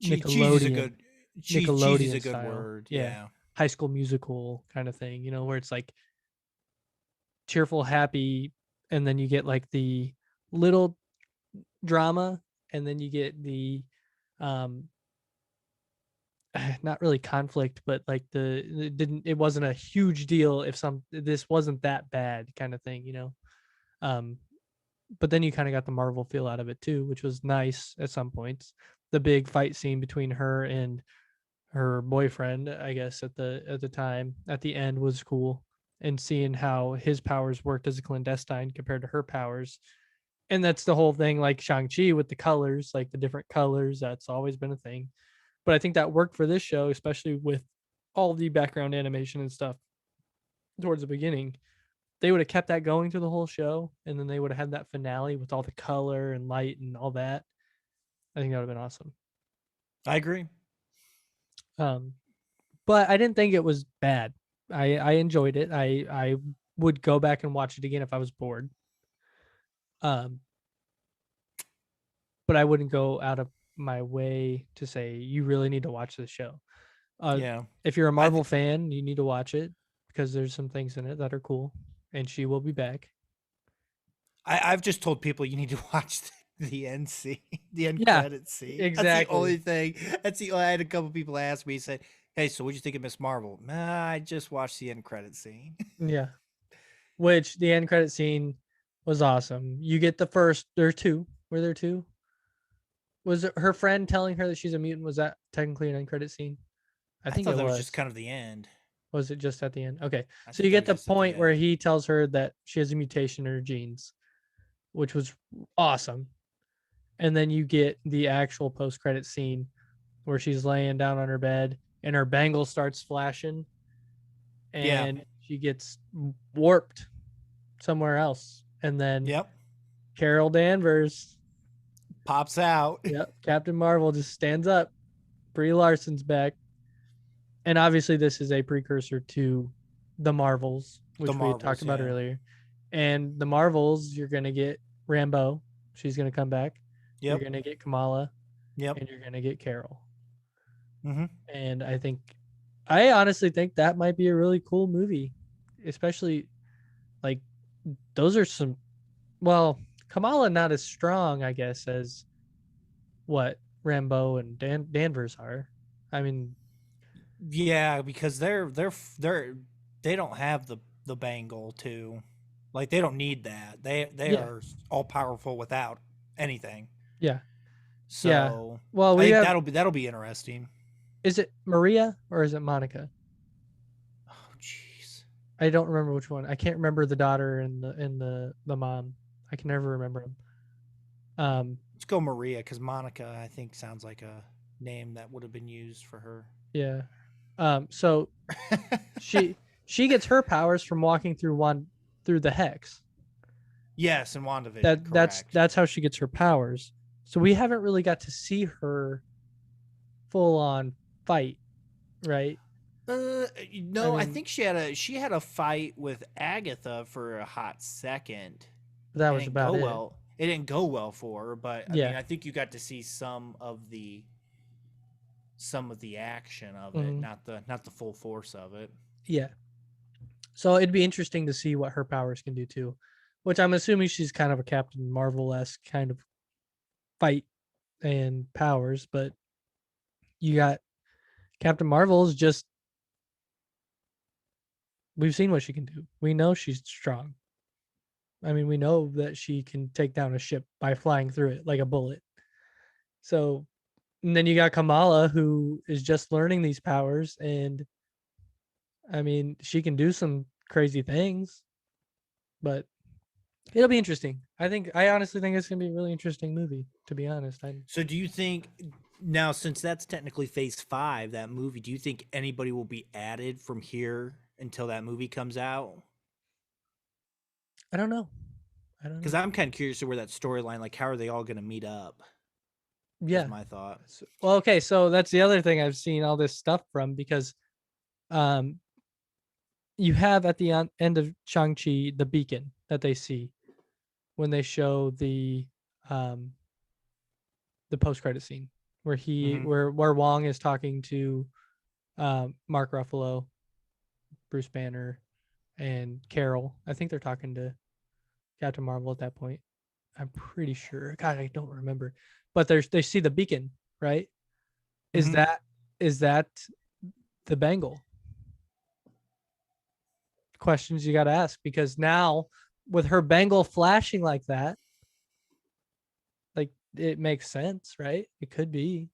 cheese is a Nickelodeon good cheese is a Nickelodeon good style. word. Yeah. Yeah, High School Musical kind of thing, where it's like cheerful, happy, and then you get like the little drama, and then you get the um not really conflict, but like it wasn't a huge deal if this wasn't that bad kind of thing. Um but then you kind of got the Marvel feel out of it too, which was nice at some points. The big fight scene between her and her boyfriend, I guess at the time at the end was cool, and seeing how his powers worked as a clandestine compared to her powers. And that's the whole thing, like Shang-Chi with the colors, like the different colors, that's always been a thing. But I think that worked for this show, especially with all the background animation and stuff towards the beginning. They would have kept that going through the whole show, and then they would have had that finale with all the color and light and all that. I think that would have been awesome. I agree. Um, but I didn't think it was bad. I enjoyed it. I would go back and watch it again if I was bored. Um, but I wouldn't go out of my way to say you really need to watch this show. Uh, Yeah, if you're a I Marvel th- fan, you need to watch it because there's some things in it that are cool, and she will be back. I've just told people you need to watch the end scene, the end Yeah, credit scene. That's the exactly. only thing. I had a couple people ask me, say, "Hey, so what'd you think of Miss Marvel?" Nah, I just watched the end credit scene. Yeah, which the end credit scene was awesome. You get the first. There are two. Were there two? Was it her friend telling her that she's a mutant? Was that technically an end credit scene? I I think thought it that was just was. kind of the end. Was it just at the end? Okay. I So think you that get was the just at the point where end. he tells her that she has a mutation in her genes, which was awesome. And then you get the actual post credit scene where she's laying down on her bed and her bangle starts flashing Yeah. and she gets warped somewhere else. And then Yep. Carol Danvers, Pops out. yep, Captain Marvel just stands up. Brie Larson's back. And obviously, this is a precursor to the Marvels, The which we had talked Marvels. about Yeah. earlier. And the Marvels, you're going to get Rambeau. She's going to come back. You're Yep. going to get Kamala, Yep. and you're going to get Carol. Mm-hmm. And I honestly think that might be a really cool movie, especially. like those are some. Well, Kamala not as strong, I guess, as what Rambo and Danvers are. I mean, Yeah, because they don't have the bangle to, like, they don't need that. They yeah, are all powerful without anything. yeah, yeah. So Well, I we think have. that'll be interesting. Is it Maria or is it Monica? Oh jeez. I don't remember which one. I can't remember the daughter and the mom. I can never remember them. Let's go Maria, because Monica, I think, sounds like a name that would have been used for her. Yeah. So she she gets her powers from walking through the hex. Yes, in WandaVision, That's correct. that's how she gets her powers. So we haven't really got to see her full on fight, right? I No, I mean, think she had a fight with Agatha for a hot second. that It was didn't about go it. well. It didn't go well for her, but I mean, Yeah. I think you got to see some of the action of it, Hmm. not the full force of it. Yeah. So it'd be interesting to see what her powers can do too, which I'm assuming she's kind of a Captain Marvel esque kind of fight and powers, but you got Captain Marvel's just we've seen what she can do. We know she's strong. I mean, we know that she can take down a ship by flying through it like a bullet. So, and then you got Kamala who is just learning these powers and I mean, she can do some crazy things, but it'll be interesting. I honestly think it's going to be a really interesting movie, to be honest. So, do you think now, since that's technically Phase 5, that movie, do you think anybody will be added from here until that movie comes out? I don't know. I don't Because know. I'm kind of curious to where that storyline, like, how are they all going to meet up? Is Yeah. my thought. Well, okay, so that's the other thing I've seen all this stuff from because um you have at the end of Shang-Chi the beacon that they see when they show um the post-credit scene where Mm-hmm. where Wong is talking to Mark Ruffalo, Bruce Banner, and Carol. I think they're talking to Captain Marvel at that point. I'm pretty sure. God, I don't remember. But they see the beacon, right? Is Mm-hmm. that the bangle? Questions you got to ask because now with her bangle flashing like that, like it makes sense, right? It could be.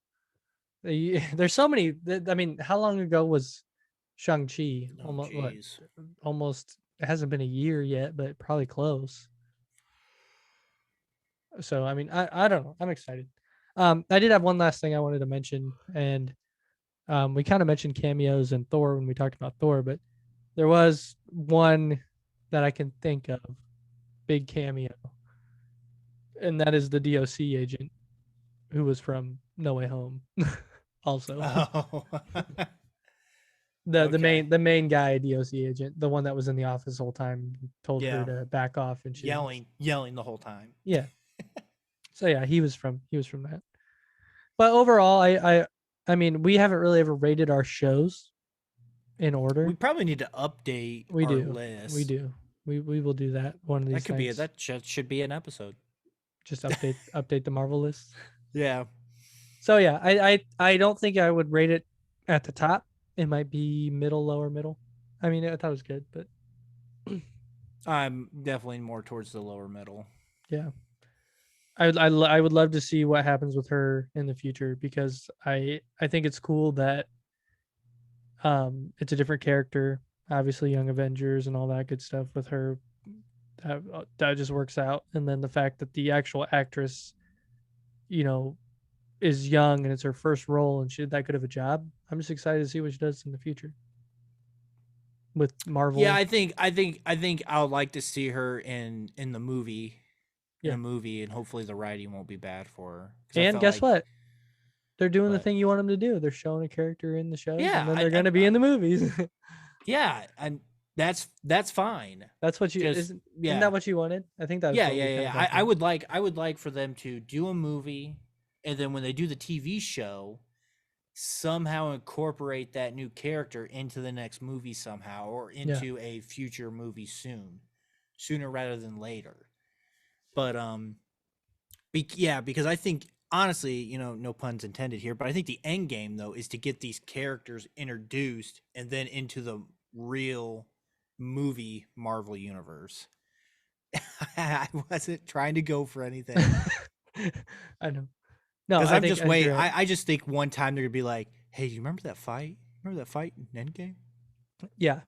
There's so many. I mean, how long ago was Shang-Chi? Oh, Almost what? jeez. Almost. It hasn't been a year yet, but probably close. So I mean, I don't know. I'm excited. I did have one last thing I wanted to mention, and we kind of mentioned cameos and Thor when we talked about Thor, but there was one that I can think of, big cameo, and that is the DOC agent who was from No Way Home. Also, Oh. the Okay. main guy DOC agent, the one that was in the office the whole time, told her Yeah. to back off, and she didn't listen. Yelling the whole time. Yeah. So yeah, he was from that. But overall, I mean, we haven't really ever rated our shows in We order. probably need to update We our do. We list. do. We will do that one of That these could be nights. should be an episode. Just update the Marvel list. Yeah. So yeah, I don't think I would rate it at the top. It might be middle, lower middle. I mean, I thought it was good, but I'm definitely more towards the lower middle. yeah, I would love to see what happens with her in the future because I think it's cool that it's a different character. Obviously, Young Avengers and all that good stuff with her. That just works out, and then the fact that the actual actress, you know, is young and it's her first role and she did that good of a job. I'm just excited to see what she does in the future with Yeah, Marvel. I think I would like to see her in the movie, Yeah. and hopefully the writing won't be bad for her. Because I And felt guess like, what? They're doing the but thing you want them to do. They're showing a character in the shows and yeah, then they're going to be in the movies. yeah, and that's fine. That's what you Just isn't yeah, that what you wanted? I think that's yeah, what yeah, we kind yeah. of got from it. I would like for them to do a movie, and then when they do the TV show, somehow incorporate that new character into the next movie somehow, or Yeah. into a future movie soon. sooner rather than later. But because I think honestly, no puns intended here, but I think the end game though is to get these characters introduced and then into the real movie Marvel universe. I wasn't trying to go for anything I know. No, because I I'm think just I think wait. you're right. I just think one time they're gonna be like, "Hey, do you remember that fight? Remember that fight in Endgame?" Yeah,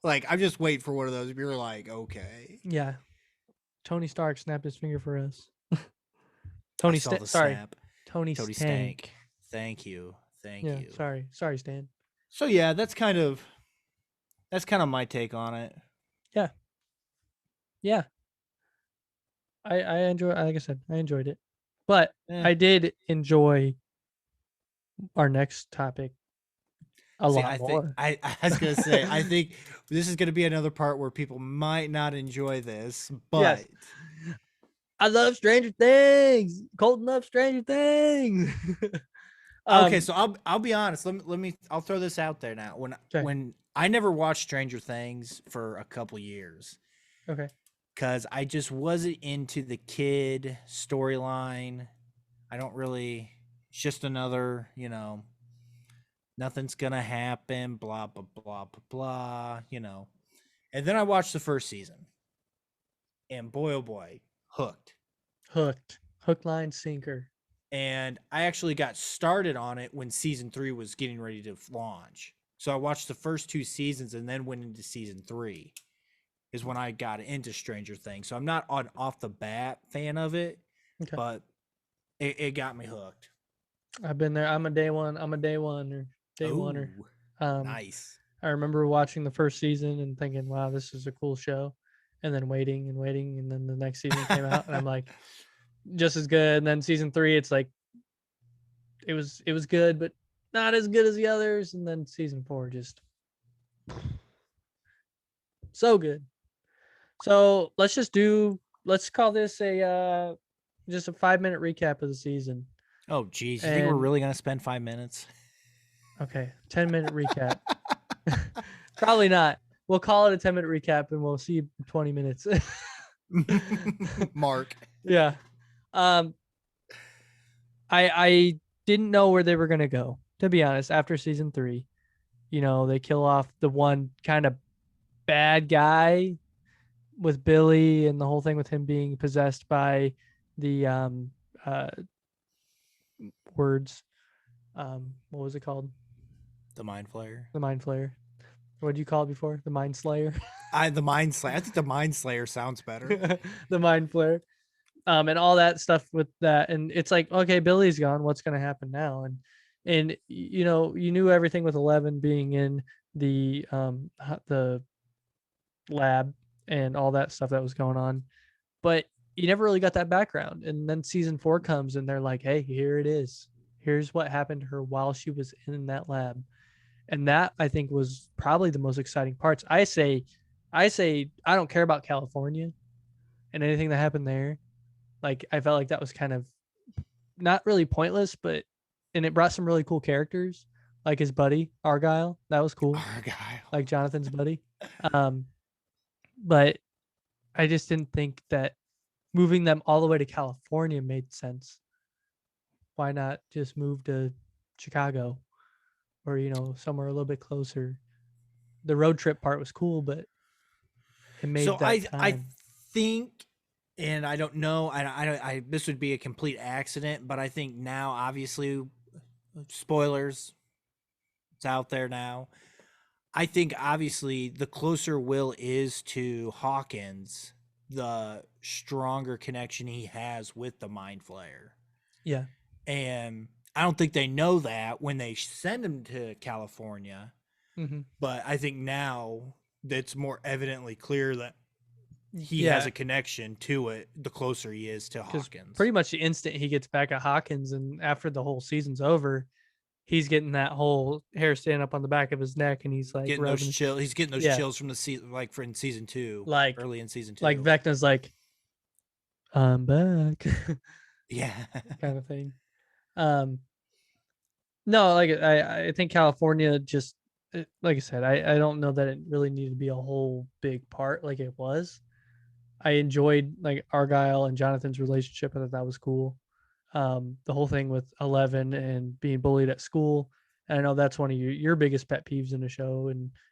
Like, I'm just waiting for one of those. If you're like, okay, yeah. Tony Stark snapped his finger for us. I saw the Sorry, snap. Tony Tony Stank. Stank. Thank you, thank Yeah, you. sorry, Stan. So yeah, that's kind of my take on it. Yeah, yeah. I enjoy. Like I said, I enjoyed it, but Eh. I did enjoy our next topic a See, lot I think more. I was gonna say I think this is gonna be another part where people might not enjoy this, Yes, but I love Stranger Things. Colton loves Stranger Things. okay. um. So I'll be honest. I'll throw this out there now. Okay. When I never watched Stranger Things for a couple years Okay. because I just wasn't into the kid storyline. I don't really. It's just another, nothing's gonna happen. Blah blah blah blah blah. And then I watched the first season, and boy oh boy, hooked. Hooked. Hook, line, sinker. And I actually got started on it when season 3 was getting ready to launch. So I watched the first 2 seasons and then went into season 3 is when I got into Stranger Things. So I'm not on off the bat fan of it, Okay. but it got me hooked. I've been there. I'm a day one. I'm a day one or day oneer. Oh, Um, nice. I remember watching the first season and thinking, "Wow, this is a cool show," and then waiting and waiting, and then the next season came out, and I'm like, just as good. And then season 3, it's like it was good, but not as good as the others. And then season 4 just so good. So let's call this a just a 5-minute recap of the season. Oh, geez. You think we're And really going to spend 5 minutes? okay, 10-minute recap. Probably not. We'll call it a 10-minute recap, and we'll see you in 20 minutes. Mark. Yeah. Um, I didn't know where they were gonna go, to be honest. After season 3, they kill off the one kind of bad guy with Billy, and the whole thing with him being possessed by the uh words. What was it called? The Mind Flayer. The Mind Flayer. What did you call it before? The Mind Slayer. The Mind Slayer. I think the Mind Slayer sounds better. The Mind Flayer. And all that stuff with that. And it's like, okay, Billy's gone. What's going to happen now? And you knew everything with 11 being in the lab and all that stuff that was going on, but you never really got that background. And then season 4 comes, and they're like, hey, here it is. Here's what happened to her while she was in that lab. And that, I think, was probably the most exciting parts. I say I don't care about California and anything that happened there. Like, I felt like that was kind of not really pointless, and it brought some really cool characters, like his buddy Argyle. That was cool. Argyle. Like Jonathan's buddy. But I just didn't think that moving them all the way to California made sense. Why not just move to Chicago or somewhere a little bit closer? The road trip part was cool, but it made So that I time. think, and I don't know. I this would be a complete accident, but I think now, obviously, spoilers. It's out there now. I think obviously the closer Will is to Hawkins, the stronger connection he has with the Mind Flayer. Yeah. And I don't think they know that when they send him to California. Mm-hmm. But I think now that's more evidently clear that he Yeah, has a connection to it the closer he is to Hawkins. pretty much the instant he gets back at Hawkins, and after the whole season's over, he's getting that whole hair standing up on the back of his neck, and he's like Getting rubbing. those chills. He's getting those Yeah. chills from the season, like for in season 2, Like early in season 2. like Vecna's like, I'm back, Yeah. kind of thing. No, like I think California just like I said, I don't know that it really needed to be a whole big part like it was. I enjoyed like Argyle and Jonathan's relationship. I thought that was cool. The whole thing with 11 and being bullied at school. And I know that's one of your biggest pet peeves in the show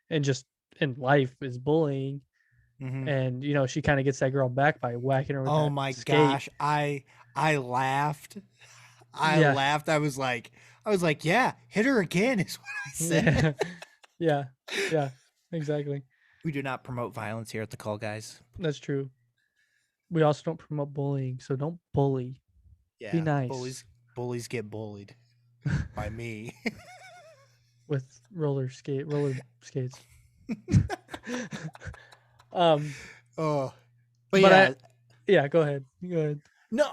and just in life is bullying. Hmm. And she kind of gets that girl back by whacking her with Oh that my skate. gosh, I laughed. I Yeah. laughed. I was like, yeah, hit her again is what I said. Yeah. Yeah. Yeah. Exactly. We do not promote violence here at the Call Guys. That's true. We also don't promote bullying, so don't bully. Be Yeah, nice bullies get bullied by me. with roller skates. um, Oh, but but yeah, yeah, go ahead. Go ahead. no,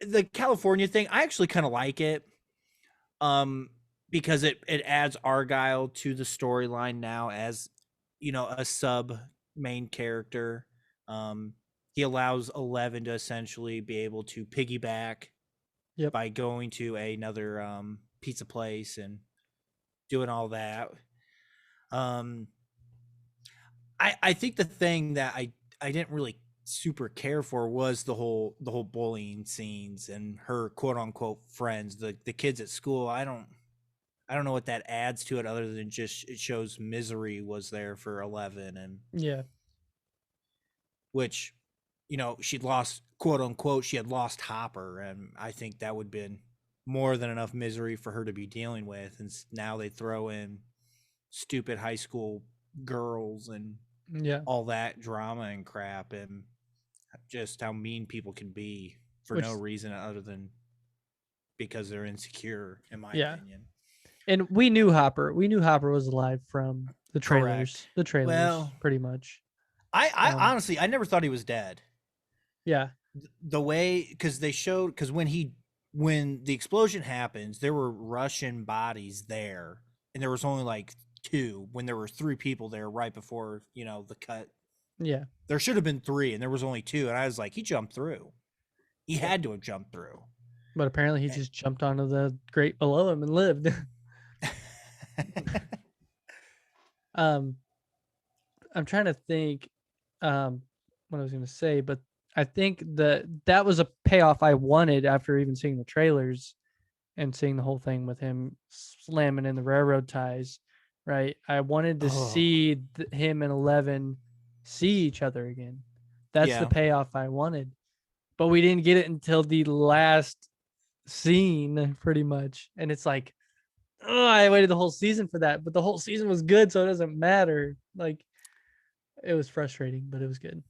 the California thing, I actually kind of like it. Um, because it adds Argyle to the storyline now as a sub main character. Um, he allows 11 to essentially be able to piggyback Yep. by going to another pizza place and doing all that. Um, I think the thing that I didn't really super care for was the whole bullying scenes and her quote unquote friends, the kids at school. I don't know what that adds to it other than just it shows misery was there for 11, and Yeah. which she'd lost, quote unquote, she had lost Hopper, and I think that would have been more than enough misery for her to be dealing with, and now they throw in stupid high school girls and Yeah. all that drama and crap, and just how mean people can be for Which no reason other than because they're insecure, in my yeah. opinion. And we knew Hopper. We knew Hopper was alive from the Correct. trailers. The trailers, Well, pretty much. I honestly, I never thought he was dead. Yeah. The way, because they showed, because when the explosion happens, there were Russian bodies there, and there was only like two when there were three people there right before the cut. Yeah. There should have been three, and there was only two, and I was like, he jumped through. He Yep. had to have jumped through. But apparently he just jumped onto the grate below him and lived. um, I'm trying to think what I was going to say, but I think that was a payoff I wanted after even seeing the trailers and seeing the whole thing with him slamming in the railroad ties, right? I wanted to Oh, see him and 11 see each other again. That's the yeah. payoff I wanted. But we didn't get it until the last scene, pretty much. And it's like, oh, I waited the whole season for that, but the whole season was good, so it doesn't matter. Like, it was frustrating, but it was good.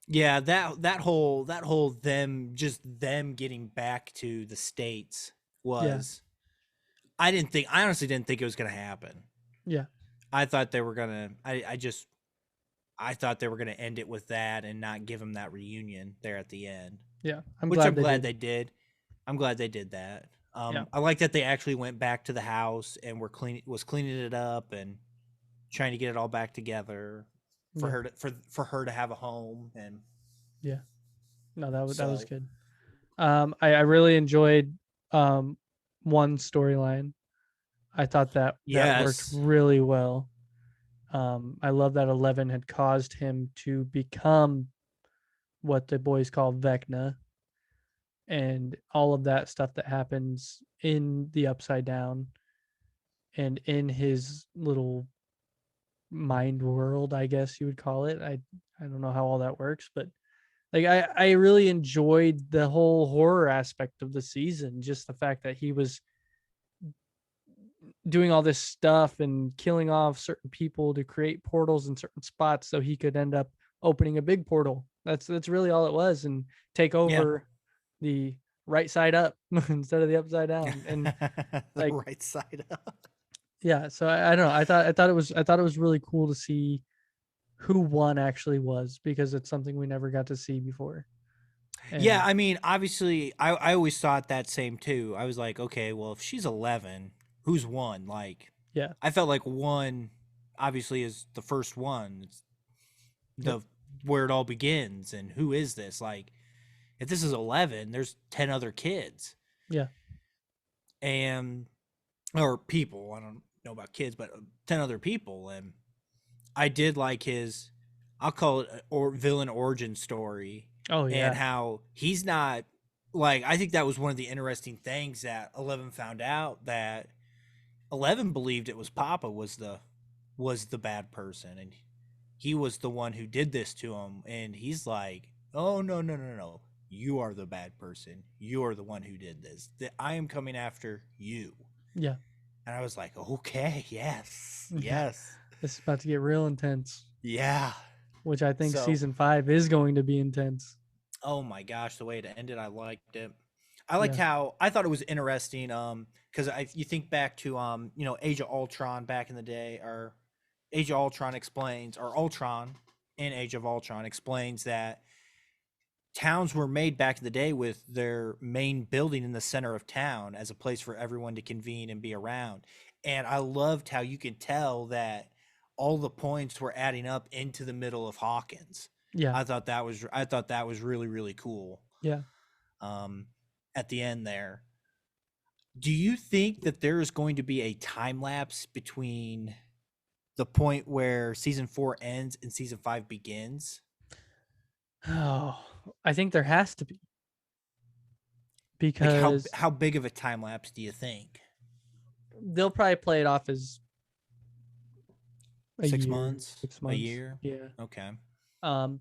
Yeah, that whole them getting back to the States Yeah. was, I honestly didn't think it was gonna happen. Yeah. I thought they were gonna I thought they were gonna end it with that and not give him that reunion there at the end. Yeah. Which I'm glad did. they did. I'm glad they did that. Yeah. I like that they actually went back to the house and was cleaning it up and trying to get it all back together for Yeah. her to for her to have a home, and Yeah. No, that was so good. I really enjoyed one storyline. I thought that worked yes. really well. I love that 11 had caused him to become what the boys call Vecna, and all of that stuff that happens in the Upside Down and in his little mind world, I guess you would call it. I don't know how all that works, but like I really enjoyed the whole horror aspect of the season. Just the fact that he was doing all this stuff and killing off certain people to create portals in certain spots so he could end up opening a big portal. That's really all it was, and take Yeah. over the right side up instead of the upside down. And The like, right side up. yeah, so I don't know. I thought it was really cool to see who one actually was, because it's something we never got to see before. Yeah, And I mean, obviously, I always thought that same too. I was like, okay, well, if she's 11, who's one? Like, yeah, I felt like one, obviously, is the first one. It's yep, the where it all begins, and who is this? Like, if this is 11, there's 10 other kids yeah, and or people. I don't know about kids, but 10 other people, and I did like his. I'll call it or villain origin story, Oh and yeah. how he's not like, I think that was one of the interesting things that 11 found out, that 11 believed it was Papa was the bad person, and he was the one who did this to him, and he's like, "Oh, no, no, no, no. You are the bad person. You are the one who did this. I am coming after you." Yeah. And I was like, "Okay, yes. Yeah. Yes. This is about to get real intense, Yeah." which I think So, season 5 is going to be intense. oh my gosh, the way it ended, I liked it. I liked Yeah. how, I thought it was interesting, because you think back to Age of Ultron back in the day, or Age of Ultron explains, or Ultron in Age of Ultron explains that towns were made back in the day with their main building in the center of town as a place for everyone to convene and be around. And I loved how you can tell that all the points were adding up into the middle of Hawkins. Yeah. I thought that was really, really cool. Yeah. Um at the end there. Do you think that there is going to be a time lapse between the point where season 4 ends and season 5 begins? Oh, I think there has to be, Like, because how big of a time lapse do you think? they'll probably play it off as a 6 year, months? A 6 months. year? Yeah. Okay. Um,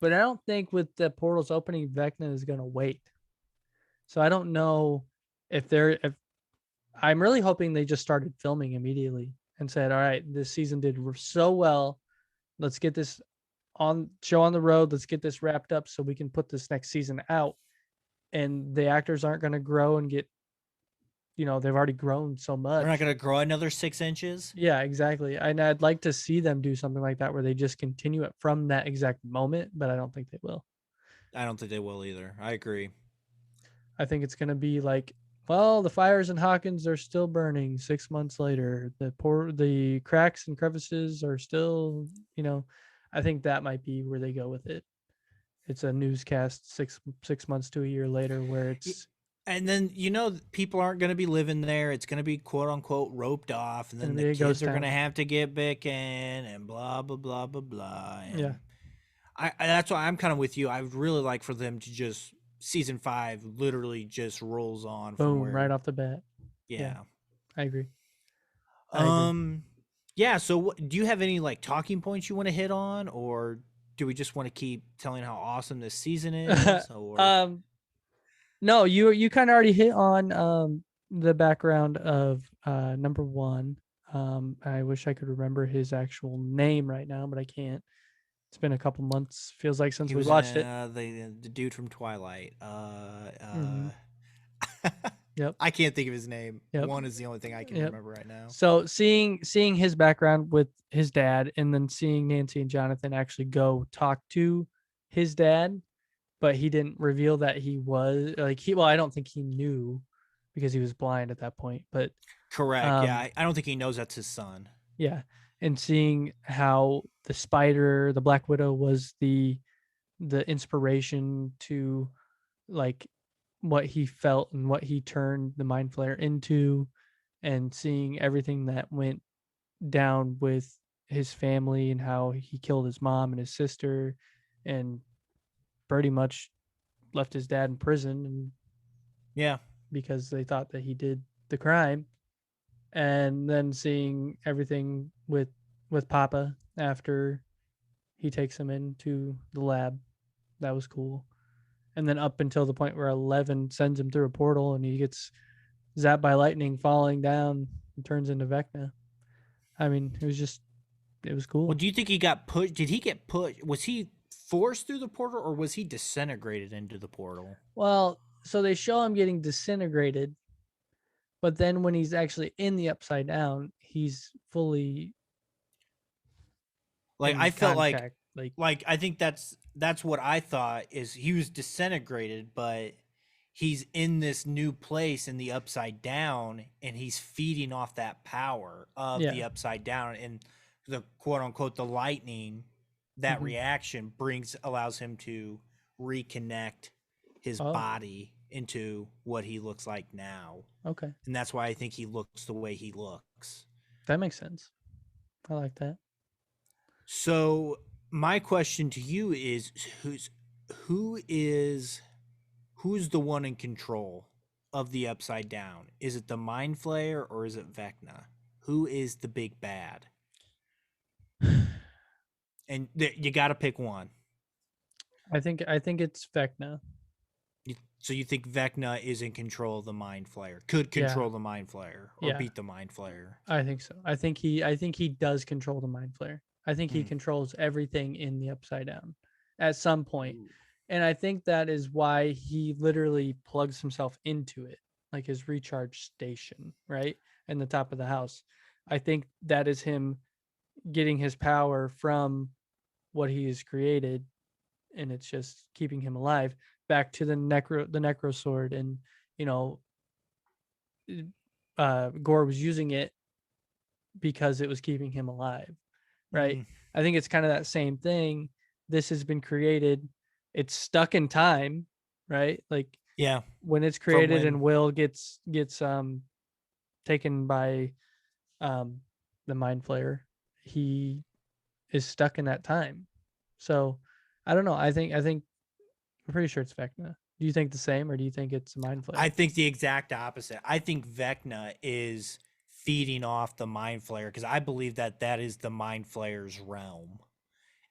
but I don't think with the portals opening, Vecna is gonna wait. So I don't know if I'm really hoping they just started filming immediately and said, "All right, this season did so well. Let's get this on the road. Let's get this wrapped up so we can put this next season out." And the actors aren't going to grow and get, they've already grown so They're not much. gonna grow another 6 inches? Yeah, exactly. And I'd like to see them do something like that where they just continue it from that exact moment, but I don't think they will. I don't think they will either. I agree. I think it's going to be like, well, the fires in Hawkins are still burning 6 months later. The cracks and crevices are still, you know, I think that might be where they go with it. It's a newscast 6 months to a year later where Y it's And then, people aren't gonna be living there, it's gonna be, quote, unquote, "roped off," and going then to the be a kids ghost are gonna town. have to get back in, and blah, blah, blah, blah, blah, Yeah. and that's why I'm kinda with you. I would really like for them to just season 5 literally just rolls on from Boom, right where. off the bat. Yeah, Yeah. I agree. I agree. Um, yeah, so do you have any, like, talking points you wanna hit on, or do we just wanna keep telling how awesome this season is, or. um, no, you kind of already hit on the background of number one. I wish I could remember his actual name right now, but I can't. It's been a couple months. Feels like since He we was, watched it. the dude from Twilight, Hmm. Yep. I can't think of his name. Yep. One is the only thing I can Yep. remember right now. So seeing his background with his dad, and then seeing Nancy and Jonathan actually go talk to his dad, but he didn't reveal that he was like well, I don't think he knew because he was blind at that point. But Correct, yeah, um I don't think he knows that's his son. yeah, and seeing how the Black Widow was the inspiration to like what he felt and what he turned the Mind Flayer into, and seeing everything that went down with his family and how he killed his mom and his sister and pretty much left his dad in prison, and Yeah. because they thought that he did the crime. And then seeing everything with Papa after he takes him into the lab, that was cool. And then up until the point where 11 sends him through a portal and he gets zapped by lightning, falling down and turns into Vecna. I mean, it was Well, cool. do you think he got pushed? Did he get pushed? Was he forced through the portal, or was he disintegrated into the portal? Well, so they show him getting disintegrated, but then when he's actually in the upside down, he's fully Like, in I felt like contact. Like, I think that's what I thought, is he was disintegrated, but he's in this new place in the upside down, and he's feeding off that power of yeah. the upside down, and the, quote unquote, the lightning, that Hmm. reaction allows him to reconnect his Oh, body into what he looks like now. okay. And that's why I think he looks the way he looks. That makes sense. I like that. So my question to you is who is who's the one in control of the Upside Down? Is it the Mind Flayer or is it Vecna? Who is the big bad? And you got to pick one. I think it's Vecna. So you think Vecna is in control of the Mind Flayer? Could Yeah, control the Mind Flayer or yeah, beat the Mind Flayer? I think so. I think he does control the Mind Flayer. I think he Mm. controls everything in the Upside Down at some point. Ooh. And I think that is why he literally plugs himself into it, like his recharge station, right? In the top of the house. I think that is him getting his power from what he has created, and it's just keeping him alive. Back to the necro sword, and you know, Gore was using it because it was keeping him alive, right? Mm. I think it's kind of that same thing. This has been created, it's stuck in time, right? Like Yeah. when it's From created and when? Will gets taken by um the mind flayer, he is stuck in that time. So I don't know. I think I'm pretty sure it's Vecna. Do you think the same, or do you think it's mind I flayer? think the exact opposite. I think Vecna is feeding off the Mind Flayer because I believe that that is the Mind Flayer's realm.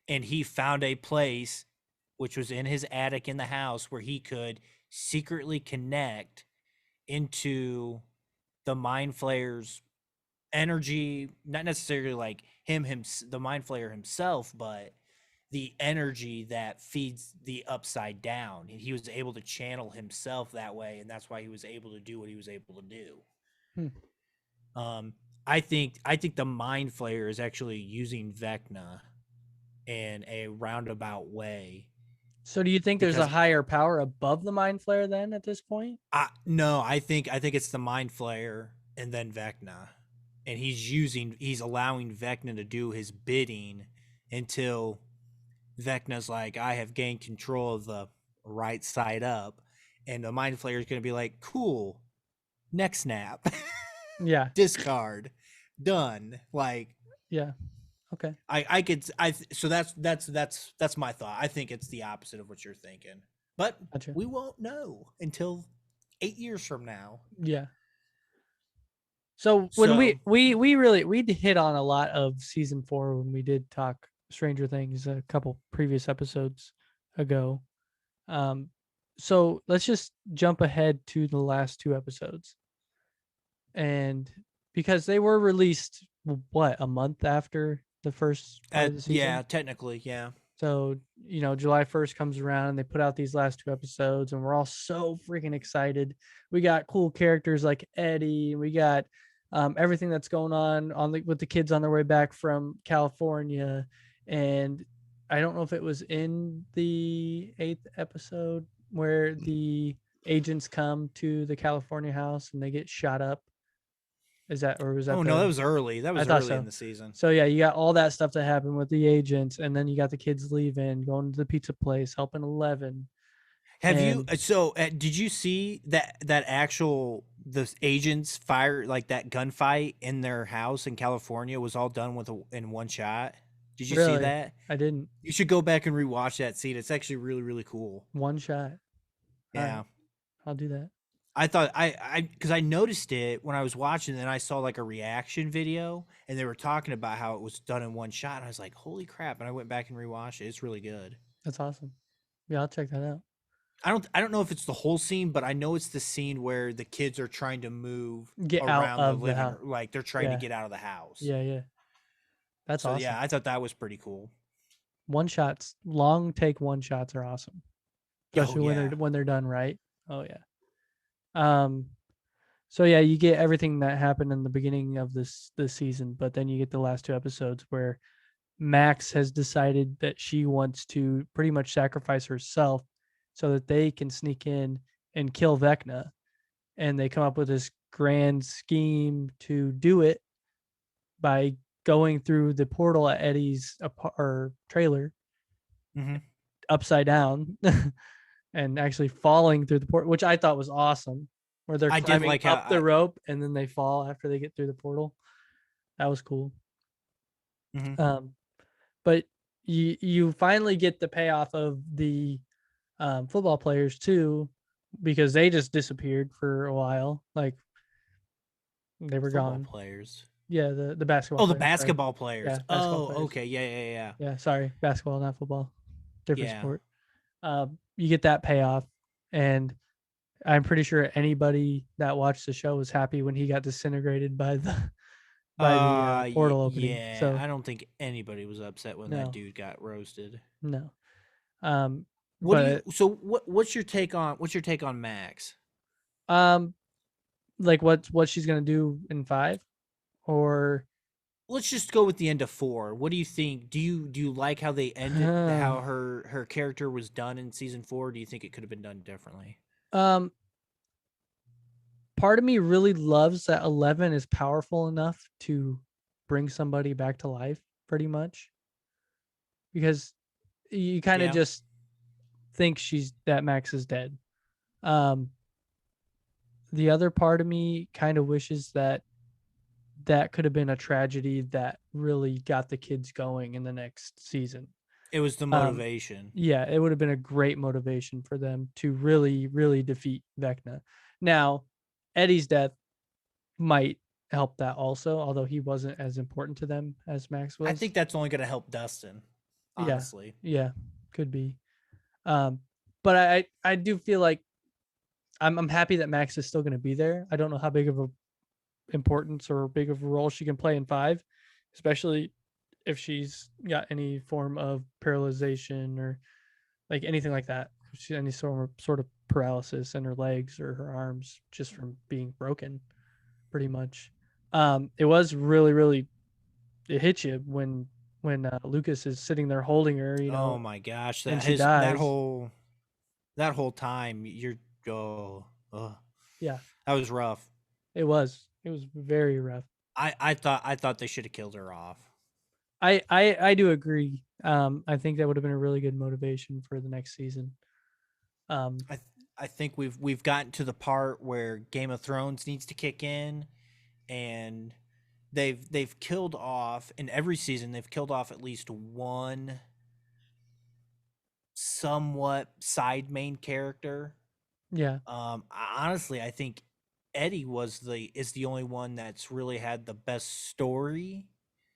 And he found a place, which was in his attic in the house, where he could secretly connect into the Mind Flayer's energy, not necessarily like him the Mind Flayer himself, but the energy that feeds the Upside Down. And he was able to channel himself that way, and that's why he was able to do what he was able to do. Hmm. um I think the Mind Flayer is actually using Vecna in a roundabout way So do you think there's a because higher power above the mind flayer then at this point? no, I think it's the Mind Flayer and then Vecna, and he's allowing Vecna to do his bidding until Vecna's like, I have gained control of the right side up, and the Mind Flayer is going to be like, cool, neck snap, Yeah. discard, done. Like Yeah. Okay. I could I so that's my thought. I think it's the opposite of what you're thinking, but Gotcha. we won't know until 8 years from now. Yeah. So when So we really we hit on a lot of season 4 when we did talk Stranger Things a couple previous episodes ago. Um, so let's just jump ahead to the last 2 episodes, and because they were released what, a month after the first part of the season. yeah, technically, yeah. So, July 1st comes around and they put out these last 2 episodes, and we're all so freaking excited. We got cool characters like Eddie. We got everything that's going on with the kids on their way back from California. And I don't know if it was in the 8th episode where the agents come to the California house and they get shot up. Is that, or was that Oh no, that the? was early. That I was thought early in so. the season. So yeah, you got all that stuff to happen with the agents, and then you got the kids leaving, going to the pizza place, helping 11, Have you and did you see that actual the agents fire like that gunfight in their house in California was all done in one shot? Did you see really, that? I didn't. You should go back and rewatch that scene. It's actually really really cool. One shot. All right, Yeah. I'll do that. I thought I because I noticed it when I was watching, and I saw like a reaction video, and they were talking about how it was done in one shot. And I was like, "Holy crap!" And I went back and rewatched it. It's really good. That's awesome. Yeah, I'll check that out. I don't know if it's the whole scene, but I know it's the scene where the kids are trying to move Get out around the of the living house. room, like they're trying to Yeah, get out of the house. yeah, yeah. That's So awesome. yeah, I thought that was pretty cool. One shots, long take one shots are awesome, Oh especially when yeah. they're done right. Oh yeah. Um. So yeah, you get everything that happened in the beginning of this season, but then you get the last 2 episodes where Max has decided that she wants to pretty much sacrifice herself so that they can sneak in and kill Vecna. And they come up with this grand scheme to do it by going through the portal at Eddie's or trailer Hmm. upside down and actually falling through the portal, which I thought was awesome. Where they're I did climbing like how up the rope and then they fall after they get through the portal. That was cool. mhm. Um, but you finally get the payoff of the football players too, because they just disappeared for a while. Like they were Football gone. players. Yeah, the basketball Oh, the players. Sorry. basketball players. Yeah, basketball Oh, players. okay. Yeah, yeah, yeah. Yeah, sorry, basketball, not football. Different Yeah. sport. You get that payoff, and I'm pretty sure anybody that watched the show was happy when he got disintegrated by the portal opening. Yeah. So I don't think anybody was upset when that no, dude got roasted. no. Um, What do but you? So what's your take on Max? um, like what she's gonna do in 5, or Let's just go with the end of 4. What do you think? Do you like how they ended? How her character was done in season 4? Do you think it could have been done differently? um, part of me really loves that 11 is powerful enough to bring somebody back to life, pretty much, because you kind of Yeah. just think that Max is dead. Um, the other part of me kind of wishes that could have been a tragedy that really got the kids going in the next season. It was the Um, motivation. yeah, it would have been a great motivation for them to really, really defeat Vecna. Now, Eddie's death might help that also, although he wasn't as important to them as Max I was. think that's only going to help Dustin, Yeah, honestly. yeah, could be. Um, but I do feel like I'm happy that Max is still going to be there. I don't know how big of a importance or big of a role she can play in 5, especially if she's got any form of paralyzation or like anything like that. If she any sort of paralysis in her legs or her arms just from being broken, pretty much. It was really, really, it hits you when Lucas is sitting there holding her, Oh my gosh, and that she his dies. that whole time you're oh, ugh, Yeah, that was rough. it was. It was very rough. I thought they should have killed her off. I do agree. I think that would have been a really good motivation for the next season. Um, I I think we've gotten to the part where Game of Thrones needs to kick in, and they've killed off in every season. They've killed off at least one somewhat side main character. yeah. Honestly, I think Eddie is the only one that's really had the best story,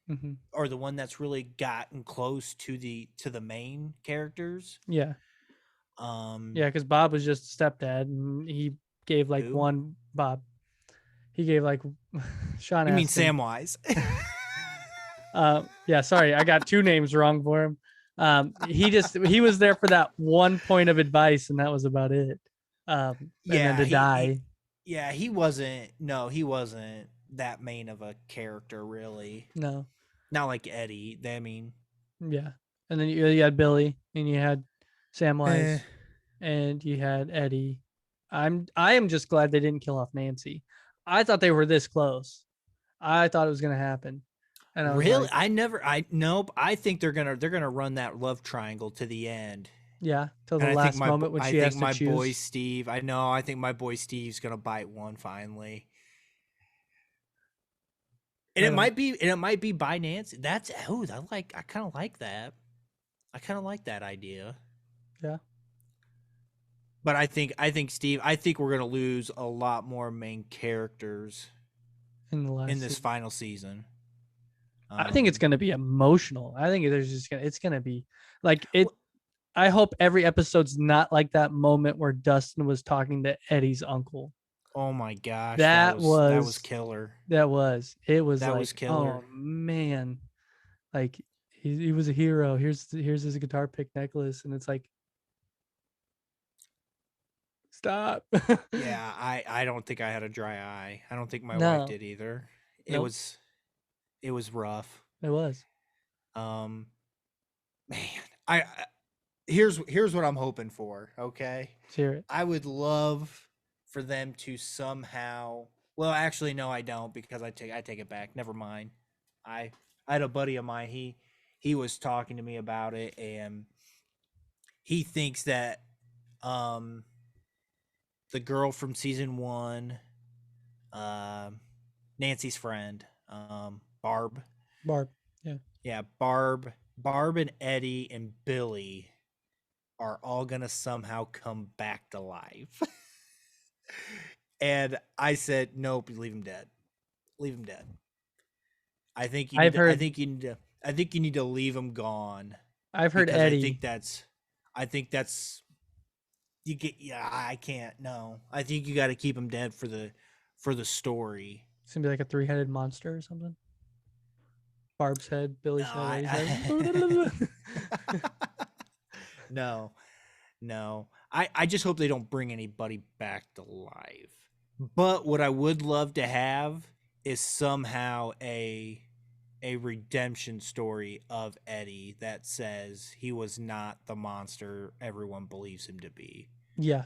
Hmm. or the one that's really gotten close to the main characters. Yeah. Um, Yeah, because Bob was just a stepdad, and he gave like who? one Bob. He gave like Sean You mean Astin. Samwise? Yeah, sorry, I got 2 names wrong for him. He was there for that one point of advice, and that was about it. And then Yeah, to die. yeah, he wasn't. No, he wasn't that main of a character, really. No. Not like Eddie. I mean, Yeah. And then you had Billy, and you had eh, Samwise, and you had Eddie. I am just glad they didn't kill off Nancy. I thought they were this close. I thought it was gonna happen. And I was really, like, I nope. I think they're gonna run that love triangle to the end. yeah, till the And last moment when I she think has to my boy choose. Steve. I think my boy Steve's gonna bite one finally. And I don't. it might be by Nancy. That's oh, I kind of like that. I kind of like that idea. Yeah. But I think Steve. I think we're gonna lose a lot more main characters In the in last this season. final season. I think it's Um, gonna be emotional. I think it's gonna be like it. wh- I hope every episode's not like that moment where Dustin was talking to Eddie's uncle. oh my gosh, That that was was killer. it was That was like, oh killer. man, like he was a hero. Here's his guitar pick necklace, and it's like, stop. Yeah, I don't think I had a dry eye. I don't think my wife No, did either. It nope, was it was rough. it was. Um, man, I here's what I'm hoping for. Okay, Let's hear it. I would love for them to somehow. Well, actually, no, I don't, because I take it back. Never mind. I had a buddy of mine. He was talking to me about it, and he thinks that um the girl from season 1, um Nancy's friend, Barb. Barb. Yeah. Yeah, Barb. Barb and Eddie and Billy are all gonna somehow come back to life. And I said, nope, leave him dead. Leave him dead. I think you I've need to, I heard think you need to I think you need to leave him gone I've heard because Eddie. I think that's you get yeah, I can't no. I think you got to keep him dead for the story. It's gonna be like a three-headed monster or something. Barb's head, No, Billy's head, Eddie's head. no. No. I just hope they don't bring anybody back to life. But what I would love to have is somehow a redemption story of Eddie that says he was not the monster everyone believes him to be. Yeah,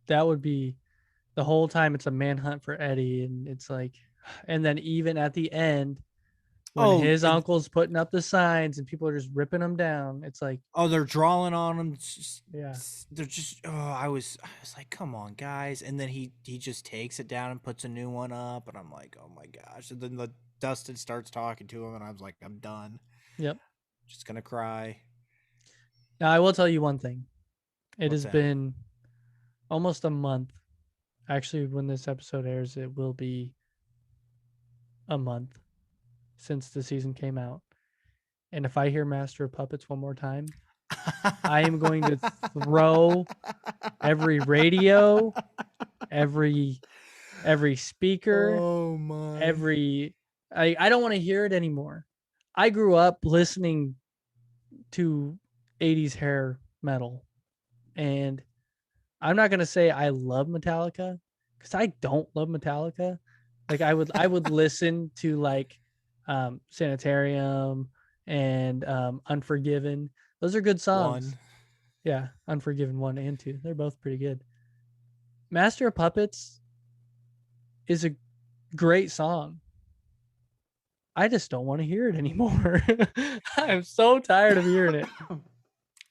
that would be the whole time. It's a manhunt for Eddie, and it's like, and then even at the end, when Oh, his uncle's putting up the signs and people are just ripping them down, it's like, oh, they're drawing on him. yeah, They're just. Oh, I was like, come on, guys. And then he just takes it down and puts a new one up, and I'm like, oh my gosh. And then Dustin starts talking to him, and I was like, I'm done. yep. Just gonna cry. Now I will tell you one thing. It What's has that? been almost a month. Actually, when this episode airs, it will be a month since the season came out. And if I hear Master of Puppets one more time, I am going to throw every radio, every speaker, Oh my. every I don't want to hear it anymore. I grew up listening to 80s hair metal, and I'm not going to say I love Metallica cuz I don't love Metallica. Like I would listen to like Sanitarium and Unforgiven. Those are good songs. One. Yeah, Unforgiven 1 and 2. They're both pretty good. Master of Puppets is a great song. I just don't want to hear it anymore. I'm so tired of hearing it.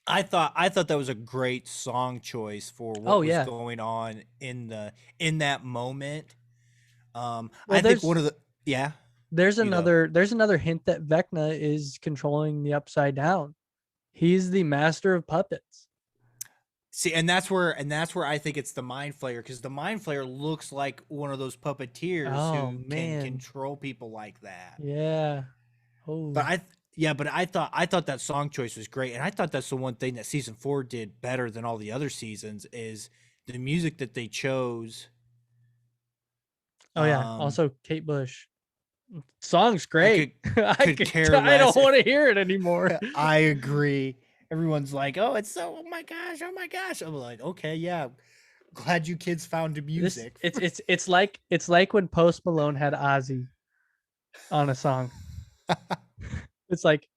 I thought that was a great song choice for what Oh was yeah. going on in that moment. Well, I think one of the yeah, you go. there's another hint that Vecna is controlling the Upside Down. He's the master of puppets. See, and that's where I think it's the mind flayer because the mind flayer looks like one of those puppeteers Oh who can man. control people like that. Yeah. But Oh. yeah, but I thought that song choice was great, and I thought that's the one thing that season 4 did better than all the other seasons is the music that they chose. Oh yeah. Um, Also Kate Bush. Song's I great. could care I don't less want if to hear it anymore. I agree. Everyone's like, "Oh, it's so oh my gosh." I'm like, "Okay, yeah. Glad you kids found the This music." it's like when Post Malone had Ozzy on a song. It's like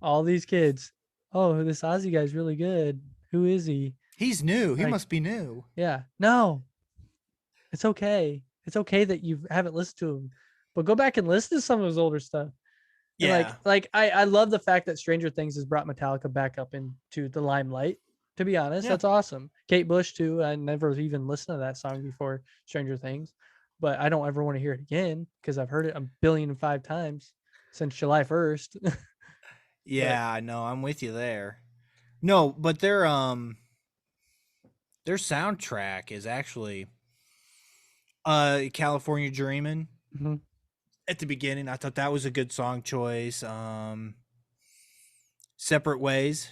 all these kids. Oh, this Ozzy guy's really good. Who is he? He's new. He Like, must be new. yeah, no, it's okay. It's okay that you haven't listened to him, but go back and listen to some of his older stuff. And Yeah. I love the fact that Stranger Things has brought Metallica back up into the limelight. To be honest, Yeah. that's awesome. Kate Bush too. I never even listened to that song before Stranger Things, but I don't ever want to hear it again because I've heard it a billion and five times since July 1st. But Yeah, no, I'm with you there. No, but their soundtrack is actually California Dreamin'. mhm. At the beginning, I thought that was a good song choice. Separate Ways.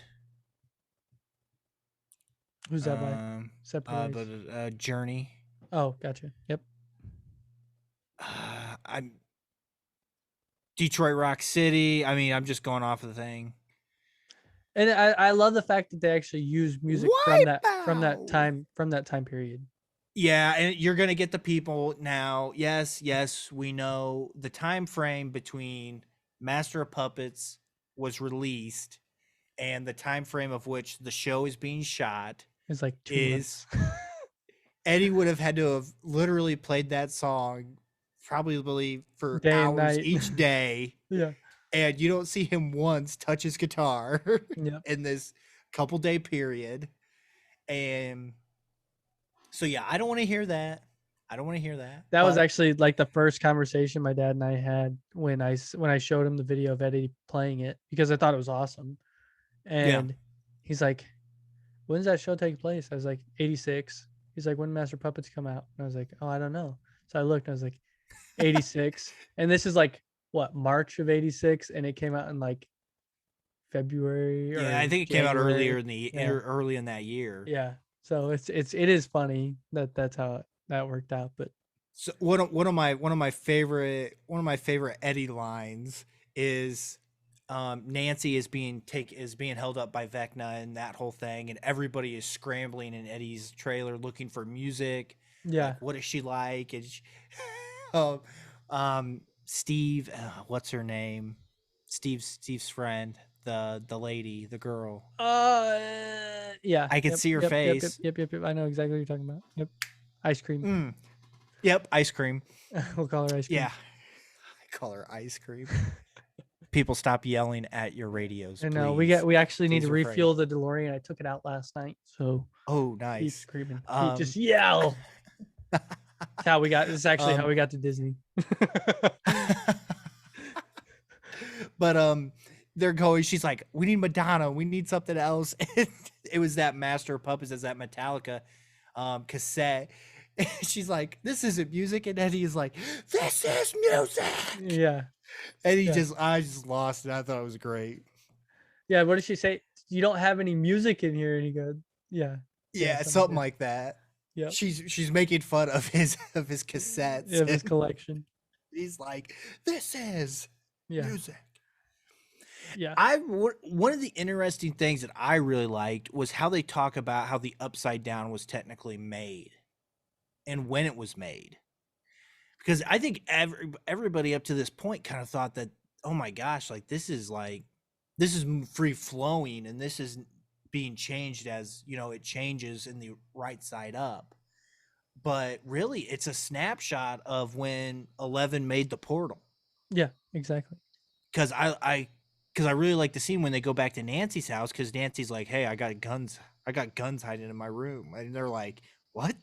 Who's that by? Um Separate Ways. but Journey. Oh, gotcha. Yep. I'm Detroit Rock City. I mean, I'm just going off of the thing. And I love the fact that they actually use music from Wipeout. from that time period. Yeah, and you're gonna get the people now. Yes, yes, we know the time frame between Master of Puppets was released and the time frame of which the show is being shot It's like 2 months. is Eddie would have had to have literally played that song probably for Day and hours night. each day, Yeah. and you don't see him once touch his guitar Yep. in this couple day period. And so yeah, I don't want to hear that. I don't want to hear that. That was But actually like the first conversation my dad and I had when I showed him the video of Eddie playing it because I thought it was awesome. yeah. And he's like, "When's that show take place?" I was like, "86." He's like, "When Master Puppets come out?" And I was like, "Oh, I don't know." So I looked and I was like, 86. And this is like what, March of 86, and it came out in like February Yeah, I or think it came out January. Yeah. early in that year. Yeah. So it is funny that that's how that worked out, but So one of my favorite Eddie lines is Nancy is being held up by Vecna and that whole thing, and everybody is scrambling in Eddie's trailer looking for music. yeah. Like, what is she like? And she, Steve, what's her name? Steve's friend, the lady, the girl. Yeah. I can Yep. see her Yep. Yep. Yep. face. Yep. Yep. Yep. I know exactly what you're talking about. Yep. Ice cream. Mm, yep, ice cream. We'll call her ice cream. Yeah, I call her ice cream. People stop yelling at your radios, And please. we actually need Please to refrain. refuel the DeLorean. I took it out last night, so Oh, keep nice. screaming. Just yell. That's how we got. This is actually how we got to Disney. But they're going. She's like, "We need Madonna. We need something else." It was that Master of Puppets, as that Metallica cassette. She's like, "This isn't music," and Eddie is like, "This is music." Yeah. And Yeah. I just lost it. I thought it was great. Yeah. What did she say? You don't have any music in here, and he goes, "Yeah." Yeah, something like that. Yeah. She's making fun of his cassettes. Of his collection. He's like, "This is music." Yeah. One of the interesting things that I really liked was how they talk about how the Upside Down was technically made and when it was made. Because I think everybody up to this point kind of thought that, oh my gosh, this is free flowing, and this is being changed as, it changes in the right side up. But really, it's a snapshot of when 11 made the portal. Yeah, exactly. Because I really like the scene when they go back to Nancy's house, because Nancy's like, "Hey, I got guns hiding in my room," and they're like, "What?"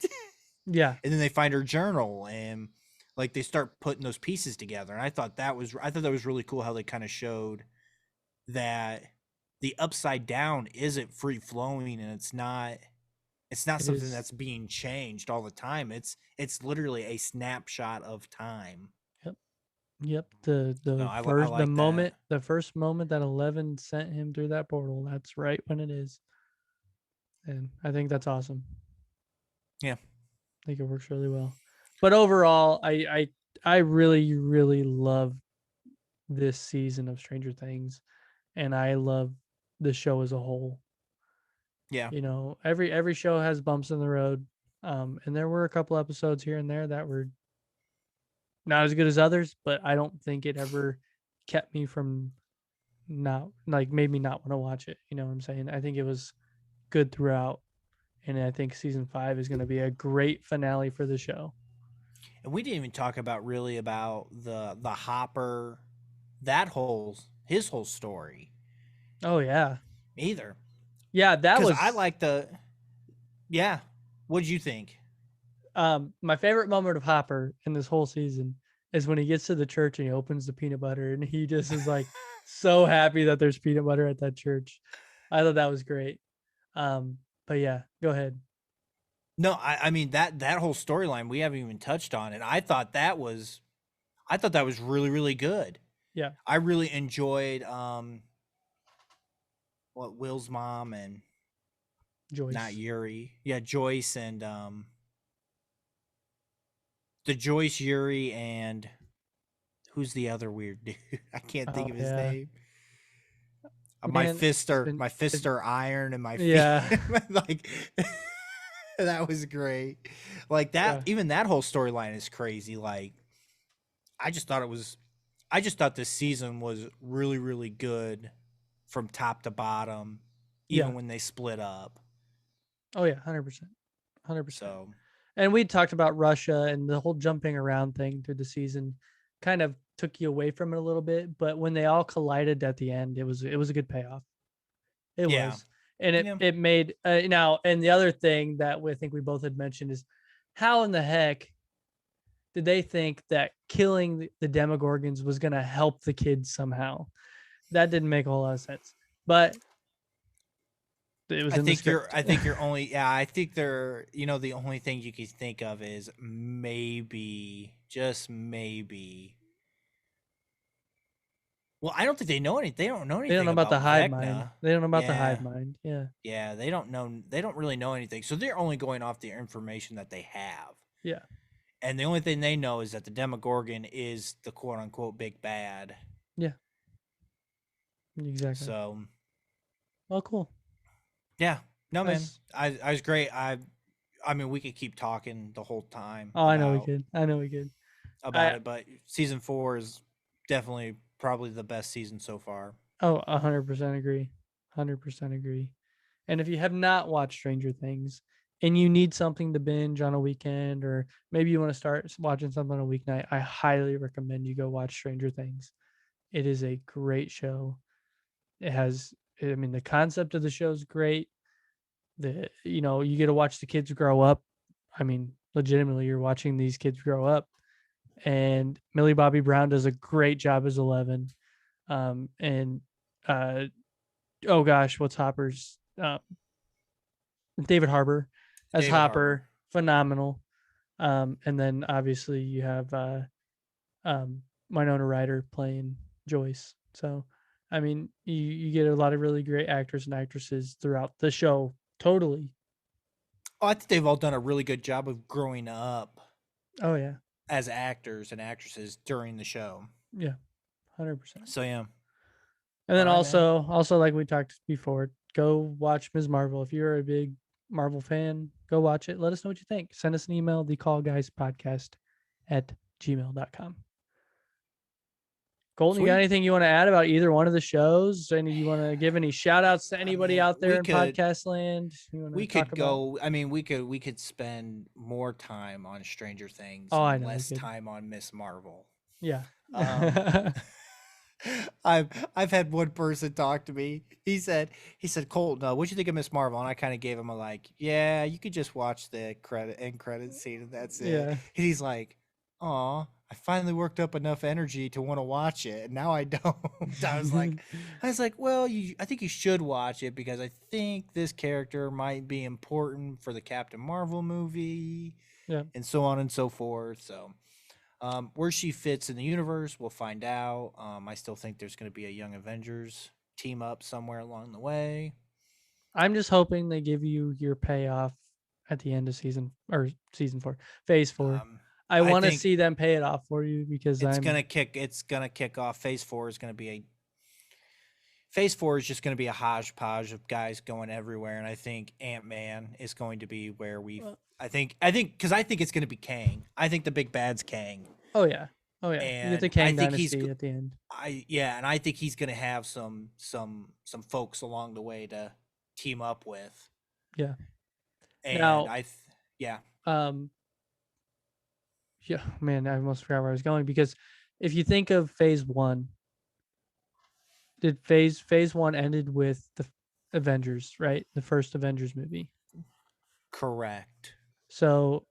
Yeah. And then they find her journal, and they start putting those pieces together. And I thought that was really cool how they kind of showed that the Upside Down isn't free flowing, and it's not something that's being changed all the time. It's literally a snapshot of time. Yep. The first moment that 11 sent him through that portal, that's right when it is. And I think that's awesome. Yeah. I think it works really well. But overall, I really, really love this season of Stranger Things, and I love the show as a whole. Yeah. Every show has bumps in the road. And there were a couple episodes here and there that were not as good as others, but I don't think it ever kept me from made me not want to watch it. You know what I'm saying? I think it was good throughout. And I think season 5 is going to be a great finale for the show. And we didn't even talk about the Hopper, his whole story. Oh yeah. Either. Yeah, that was. I like Yeah. What'd you think? My favorite moment of Hopper in this whole season is when he gets to the church and he opens the peanut butter, and he just is like so happy that there's peanut butter at that church. I thought that was great. But yeah, go ahead. No, I mean that whole storyline we haven't even touched on, and I thought that was really, really good. Yeah. I really enjoyed Will's mom and Joyce. Not Yuri. Yeah, Joyce and the Joyce, Yuri, and who's the other weird dude? I can't think of his name. My fists are iron, and my feet. Yeah. That was great. That, yeah. Even that whole storyline is crazy. I just thought this season was really, really good from top to bottom, even when they split up. Oh yeah, 100%. 100%. So, and we talked about Russia, and the whole jumping around thing through the season kind of took you away from it a little bit, but when they all collided at the end, it was a good payoff. It was. And it made now, and the other thing that I think we both had mentioned is how in the heck did they think that killing the Demogorgons was going to help the kids somehow? That didn't make a whole lot of sense, but it was in the script. I think you're only yeah, I think they're the only thing you can think of is maybe, just maybe. Well, I don't think they know anything. They don't know They don't anything know about the about hive mind. Vecna. They don't know about the hive Yeah. mind. Yeah. Yeah, they don't know. They don't really know anything. So they're only going off the information that they have. Yeah. And the only thing they know is that the Demogorgon is the quote unquote big bad. Yeah. Exactly. So, Well, cool. yeah. No, man. That's, I was great. I mean, we could keep talking the whole time oh, I know we could. I know we could. about it, but season 4 is definitely probably the best season so far. Oh, 100% agree. 100% agree. And if you have not watched Stranger Things and you need something to binge on a weekend, or maybe you want to start watching something on a weeknight, I highly recommend you go watch Stranger Things. It is a great show. It has, I mean, the concept of the show is great. You get to watch the kids grow up. I mean, legitimately, you're watching these kids grow up. And Millie Bobby Brown does a great job as 11. And oh gosh, what's Hopper's David Harbour as David Hopper, Harbour. phenomenal. And then obviously you have Winona Ryder playing Joyce. So, I mean, you get a lot of really great actors and actresses throughout the show. Totally. Oh, I think they've all done a really good job of growing up Oh yeah, as actors and actresses during the show. yeah, 100%. So yeah. And then All right, man. also like we talked before, go watch Ms. Marvel. If you're a big Marvel fan, go watch it. Let us know what you think. Send us an email, thecallguyspodcast@gmail.com. Colton, you got Sweet. anything you want to add about either one of the shows? Any you want to give any shout outs to I anybody mean, out there in podcast land you want to we talk could about? go. I mean, we could spend more time on Stranger Things Oh, I and know we less could. time on Miss Marvel. Yeah. Um, I've had one person talk to me. He said, Colton, what do you think of Miss Marvel? And I kind of gave him a like, yeah, you could just watch the end credit scene and that's it. Yeah. And he's like, "Aw, I finally worked up enough energy to want to watch it, and now I don't." I was like, well, I think you should watch it because I think this character might be important for the Captain Marvel movie, Yeah. and so on and so forth. So. Where she fits in the universe, we'll find out. I still think there's going to be a Young Avengers team up somewhere along the way. I'm just hoping they give you your payoff at the end of season 4, phase 4. Um, I I want to think see them pay it off for you because it's gonna kick off. Phase 4 is just gonna be a hodgepodge of guys going everywhere, and I think Ant-Man is going to be where because I think it's gonna be Kang. I think the big bad's Kang, oh yeah. Oh yeah. You get the and I Kang think he's dynasty at the end. and I think he's gonna have some folks along the way to team up with. Yeah. And Now, yeah, um yeah, man, I almost forgot where I was going because if you think of phase 1, did phase 1 ended with the Avengers, right? The first Avengers movie. correct. So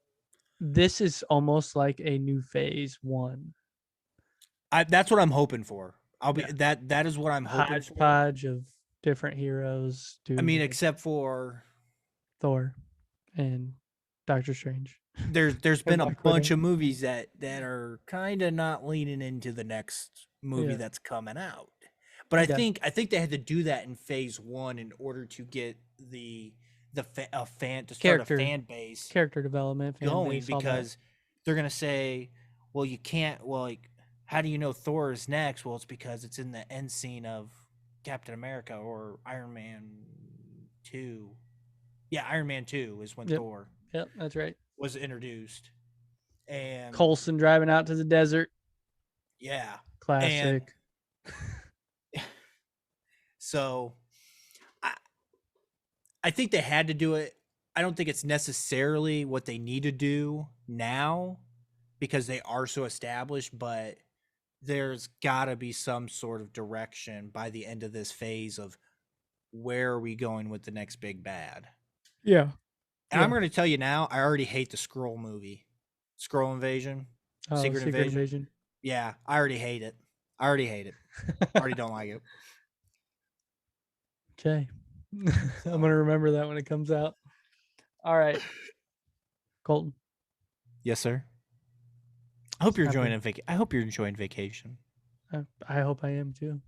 this is almost like a new phase 1. That's what I'm hoping for. Yeah. That is what I'm hoping for. Hodgepodge of different heroes I to mean, except for Thor and Doctor Strange there's and been a Black Widow. bunch of movies that are kind of not leaning into the next movie Yeah. that's coming out. But Yeah. I think they had to do that in phase 1 in order to get a fan to start a fan base Character development, fan going, base, all that. because they're gonna say, well, you can't. Well, like, how do you know Thor is next? Well, it's because it's in the end scene of Captain America or Iron Man 2. Yeah, Iron Man 2 is when Yep. Thor Yep, that's right. was introduced, and Coulson driving out to the desert. yeah, and Classic. so I think they had to do it. I don't think it's necessarily what they need to do now because they are so established, but there's got to be some sort of direction by the end of this phase of where are we going with the next big bad. Yeah. And I'm going to tell you now, I already hate the Skrull movie, Skrull Invasion. Oh, Secret Invasion. Invasion. Yeah, I already hate it. Already don't like it. Okay. I'm gonna remember that when it comes out. All right, Colton. Yes, sir. I hope you're Happy. enjoying I hope you're enjoying vacation. I hope I am too.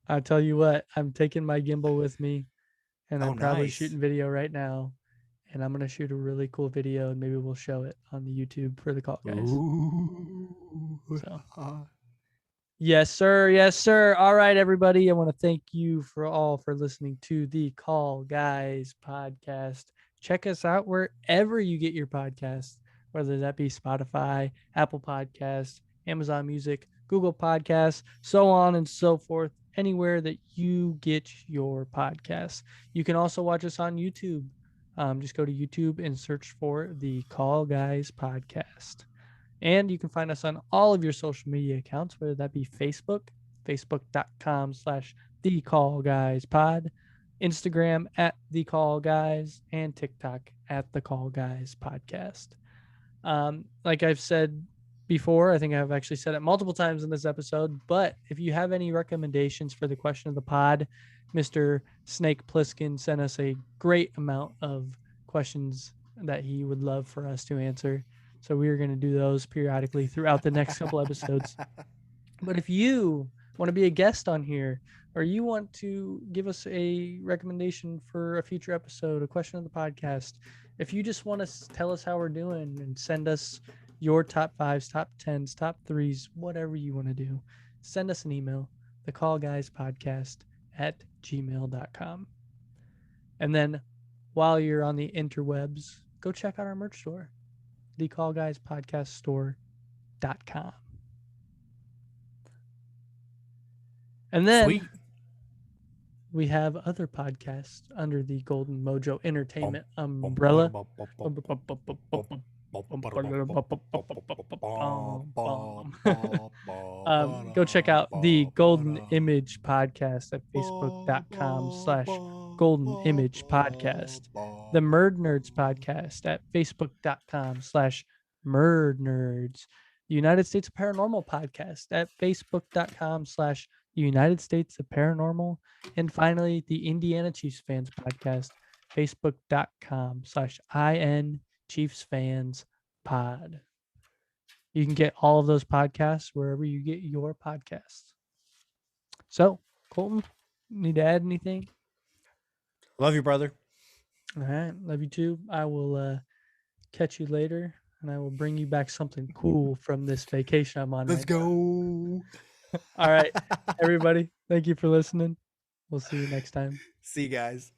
I'll tell you what, I'm taking my gimbal with me, and I'm probably nice. shooting video right now. And I'm gonna shoot a really cool video, and maybe we'll show it on the YouTube for the Call Guys. Ooh. So, yes, sir. Yes, sir. All right, everybody. I want to thank you for listening to the Call Guys podcast. Check us out wherever you get your podcasts, whether that be Spotify, Apple Podcasts, Amazon Music, Google Podcasts, so on and so forth. Anywhere that you get your podcasts. You can also watch us on YouTube. Just go to YouTube and search for the Call Guys podcast. And you can find us on all of your social media accounts, whether that be Facebook, facebook.com/thecallguyspod, Instagram @thecallguys, and TikTok @thecallguyspodcast. Like I've said before, I think I've actually said it multiple times in this episode, but if you have any recommendations for the question of the pod, Mr. Snake Plissken sent us a great amount of questions that he would love for us to answer. So we are going to do those periodically throughout the next couple episodes. But if you want to be a guest on here, or you want to give us a recommendation for a future episode, a question of the podcast, if you just want to tell us how we're doing and send us your top 5s, top 10s, top 3s, whatever you want to do, send us an email, thecallguyspodcast@gmail.com. And then while you're on the interwebs, go check out our merch store, thecallguyspodcaststore.com. And then Sweet. we have other podcasts under the Golden Mojo Entertainment umbrella. Go check out the Golden Image Podcast at facebook.com/Golden Image Podcast. The Murdnerds Podcast at facebook.com/Murdnerds. United States of Paranormal Podcast at facebook.com/United States of Paranormal. And finally, the Indiana Chiefs Fans Podcast, facebook.com/IN Chiefs Fans Pod. You can get all of those podcasts wherever you get your podcasts. So, Colton, need to add anything? Love you, brother. All right. Love you too. I will catch you later, and I will bring you back something cool from this vacation I'm on. Let's go. All right, everybody. Thank you for listening. We'll see you next time. See you guys.